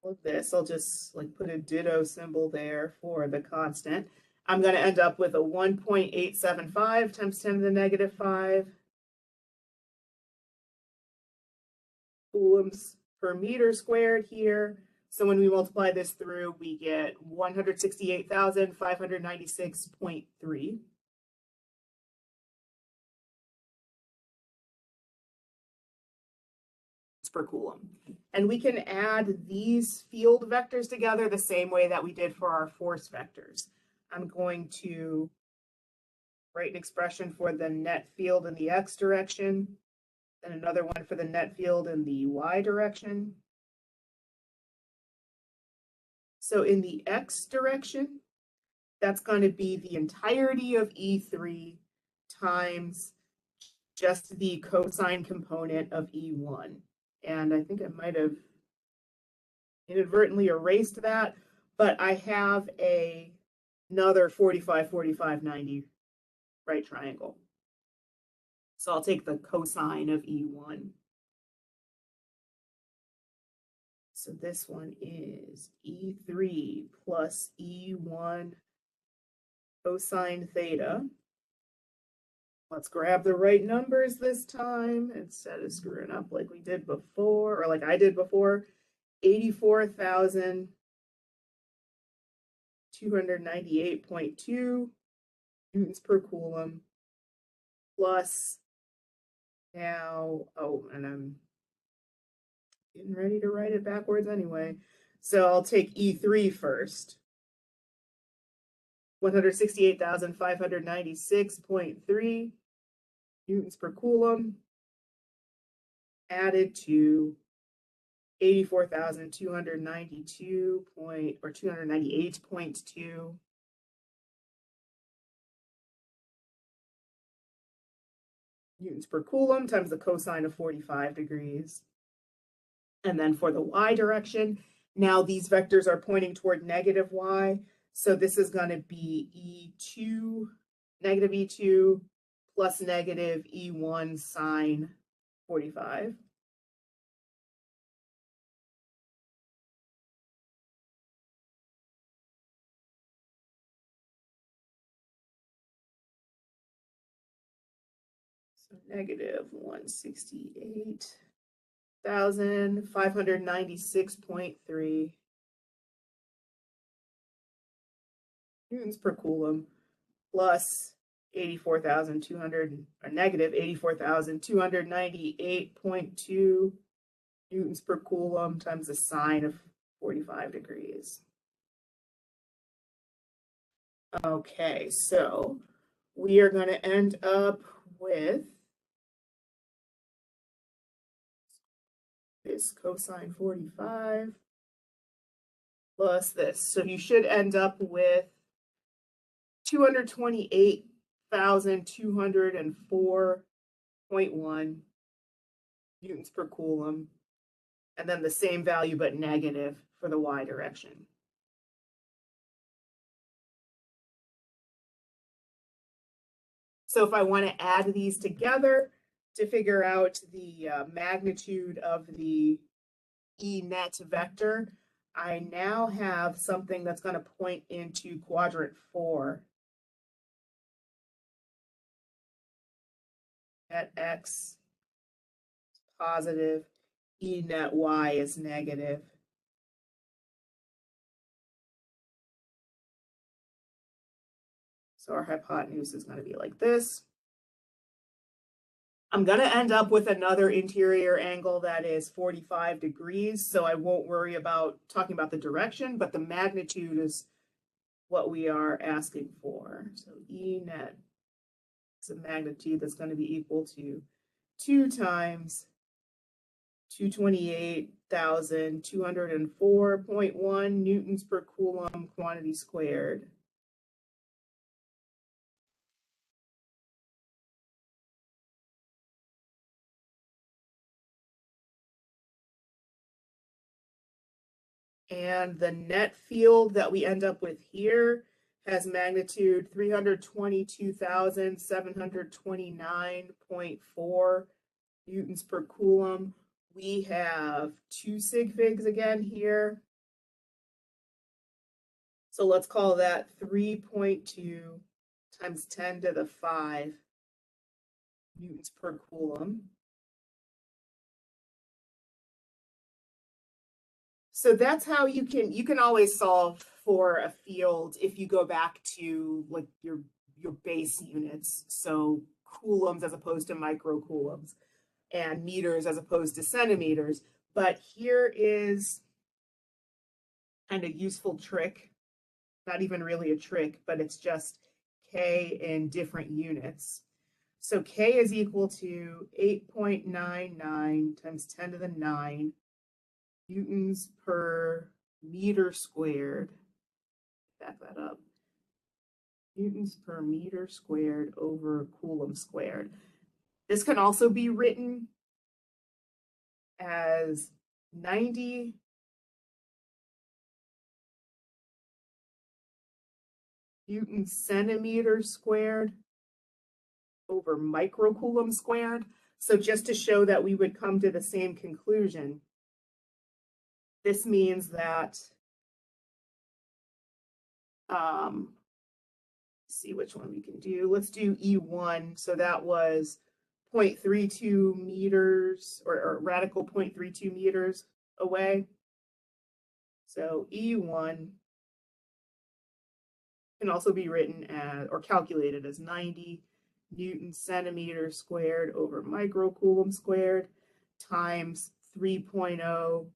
all of this. I'll just like put a ditto symbol there for the constant. I'm going to end up with a 1.875 times 10 to the negative 5 coulombs per meter squared here. So when we multiply this through, we get 168,596.3. Per coulomb. And we can add these field vectors together the same way that we did for our force vectors. I'm going to write an expression for the net field in the x direction, and another one for the net field in the y direction. So in the x direction, that's going to be the entirety of E3 times just the cosine component of E1. And I think I might have inadvertently erased that, but I have another 45, 45, 90 right triangle. So I'll take the cosine of E1. So this one is E3 plus E1 cosine theta. Let's grab the right numbers this time instead of screwing up like we did before, or like I did before. 84,298.2 newtons per coulomb plus now, oh, and I'm getting ready to write it backwards anyway. So I'll take E3 first. 168,596.3 newtons per coulomb added to 298.2 newtons per coulomb times the cosine of 45 degrees. And then for the y direction, Now these vectors are pointing toward negative y, so this is going to be E2, negative E2 plus negative E1 sine 45. So negative 168,596.3 newtons per coulomb plus 84,200 or negative 84,298.2 newtons per coulomb times the sine of 45 degrees. Okay, so we are going to end up with this cosine 45 plus this. So you should end up with 228,204.1 newtons per coulomb, and then the same value but negative for the y direction. So if I want to add these together to figure out the magnitude of the E net vector, I now have something that's going to point into quadrant 4. Net x is positive, E net y is negative. So our hypotenuse is going to be like this. I'm going to end up with another interior angle that is 45 degrees, so I won't worry about talking about the direction, but the magnitude is what we are asking for. So E net is a magnitude that's going to be equal to 2 times 228,204.1 newtons per coulomb quantity squared. And the net field that we end up with here has magnitude 322,729.4 newtons per coulomb. We have 2 sig figs again here. So let's call that 3.2 times 10 to the 5 newtons per coulomb. So that's how you can always solve for a field if you go back to like your base units. So coulombs as opposed to microcoulombs and meters as opposed to centimeters. But here is kind of useful trick, not even really a trick, but it's just K in different units. So K is equal to 8.99 times 10 to the 9 newtons per meter squared. Back that up. Newtons per meter squared over coulomb squared. This can also be written as 90 Newton centimeter squared over microcoulomb squared. So just to show that we would come to the same conclusion, this means that, see which one we can do. Let's do E1. So that was 0.32 meters or radical 0.32 meters away. So E1 can also be written as or calculated as 90 Newton centimeter squared over microcoulomb squared times 3.0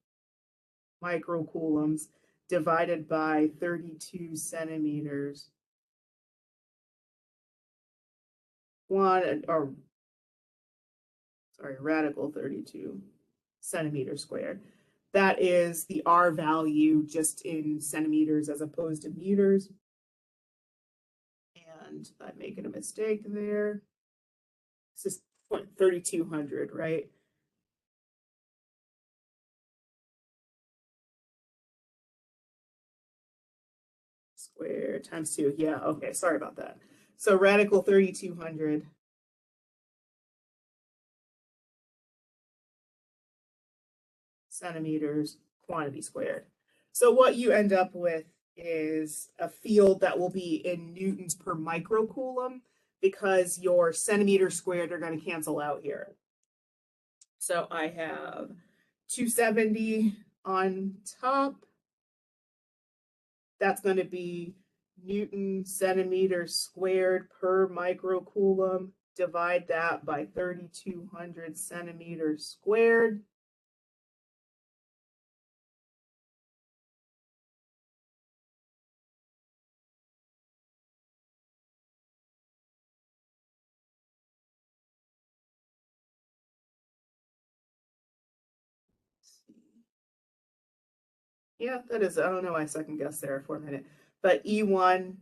microcoulombs divided by 32 centimeters. Radical 32 centimeters squared. That is the R value just in centimeters as opposed to meters. And I'm making a mistake there. This is 3,200, right? squared times 2. Yeah, okay, sorry about that. So radical 3200 centimeters quantity squared. So what you end up with is a field that will be in newtons per microcoulomb because your centimeters squared are going to cancel out here. So I have 270 on top. That's going to be Newton centimeters squared per microcoulomb. Divide that by 3,200 centimeters squared. Yeah, that is, I don't know why I second guessed there for a minute, but E1,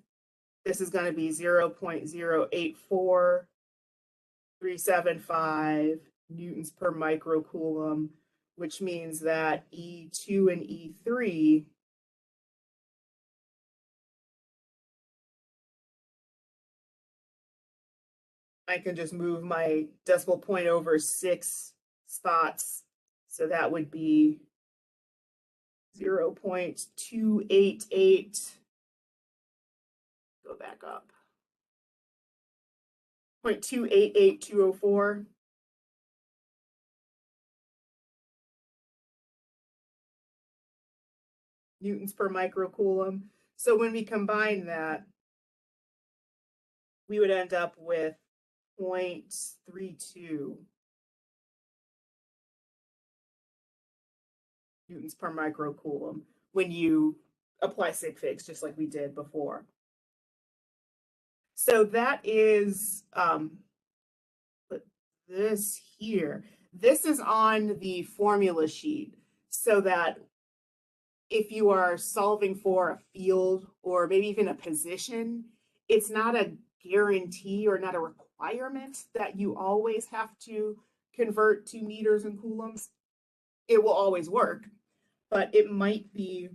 this is going to be 0.084375 newtons per microcoulomb, which means that E2 and E3 I can just move my decimal point over 6 spots. So that would be 0.288, go back up, 0.288204. Newtons per microcoulomb. So when we combine that, we would end up with 0.32 newtons per microcoulomb when you apply sig figs, just like we did before. So that is this here. This is on the formula sheet so that if you are solving for a field or maybe even a position, it's not a guarantee or not a requirement that you always have to convert to meters and coulombs. It will always work, but it might be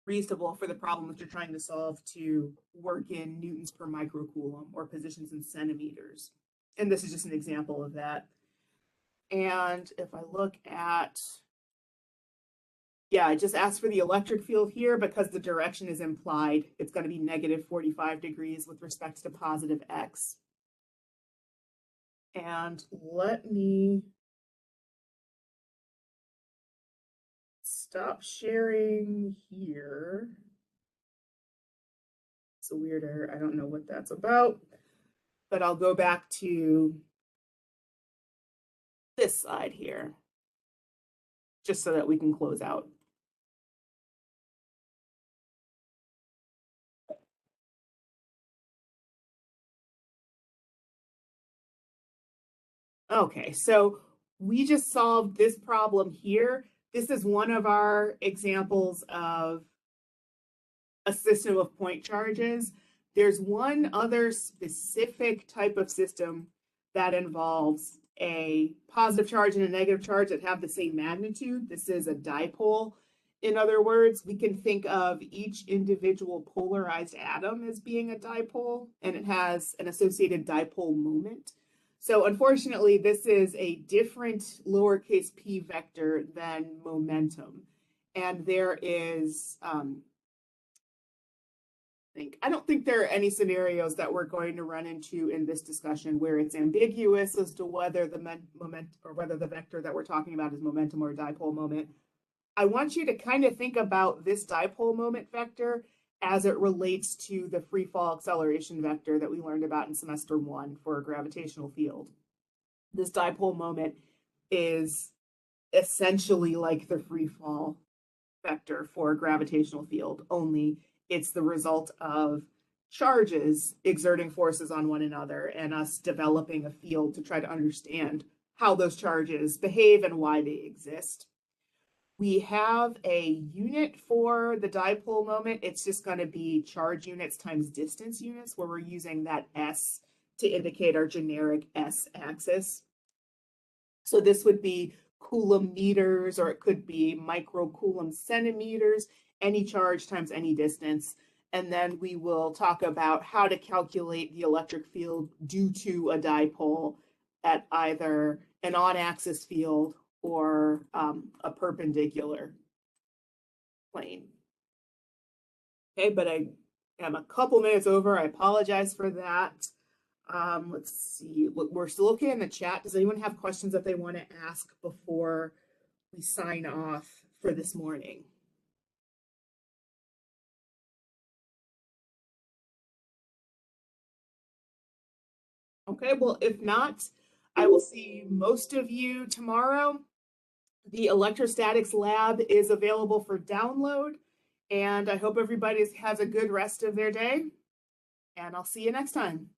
reasonable for the problem that you're trying to solve to work in newtons per microcoulomb or positions in centimeters. And this is just an example of that. And if I look at, yeah, I just asked for the electric field here because the direction is implied. It's going to be negative 45 degrees with respect to positive x. And let me stop sharing here. It's a weird error. I don't know what that's about, but I'll go back to this side here, just so that we can close out. Okay, so we just solved this problem here. This is one of our examples of a system of point charges. There's one other specific type of system that involves a positive charge and a negative charge that have the same magnitude. This is a dipole. In other words, we can think of each individual polarized atom as being a dipole, and it has an associated dipole moment. So unfortunately, this is a different lowercase p vector than momentum. And there is, I don't think there are any scenarios that we're going to run into in this discussion where it's ambiguous as to whether the moment or whether the vector that we're talking about is momentum or dipole moment. I want you to kind of think about this dipole moment vector as it relates to the free fall acceleration vector that we learned about in semester 1 for a gravitational field. This dipole moment is essentially like the free fall vector for a gravitational field, only it's the result of charges exerting forces on one another and us developing a field to try to understand how those charges behave and why they exist. We have a unit for the dipole moment. It's just going to be charge units times distance units, where we're using that S to indicate our generic S axis. So this would be coulomb meters, or it could be microcoulomb centimeters, any charge times any distance. and then we will talk about how to calculate the electric field due to a dipole at either an on-axis field or a perpendicular plane. Okay, but I am a couple minutes over. I apologize for that. Let's see. We're still okay in the chat. Does anyone have questions that they want to ask before we sign off for this morning? Okay, well, if not, I will see most of you tomorrow. The electrostatics lab is available for download, and I hope everybody has a good rest of their day, and I'll see you next time.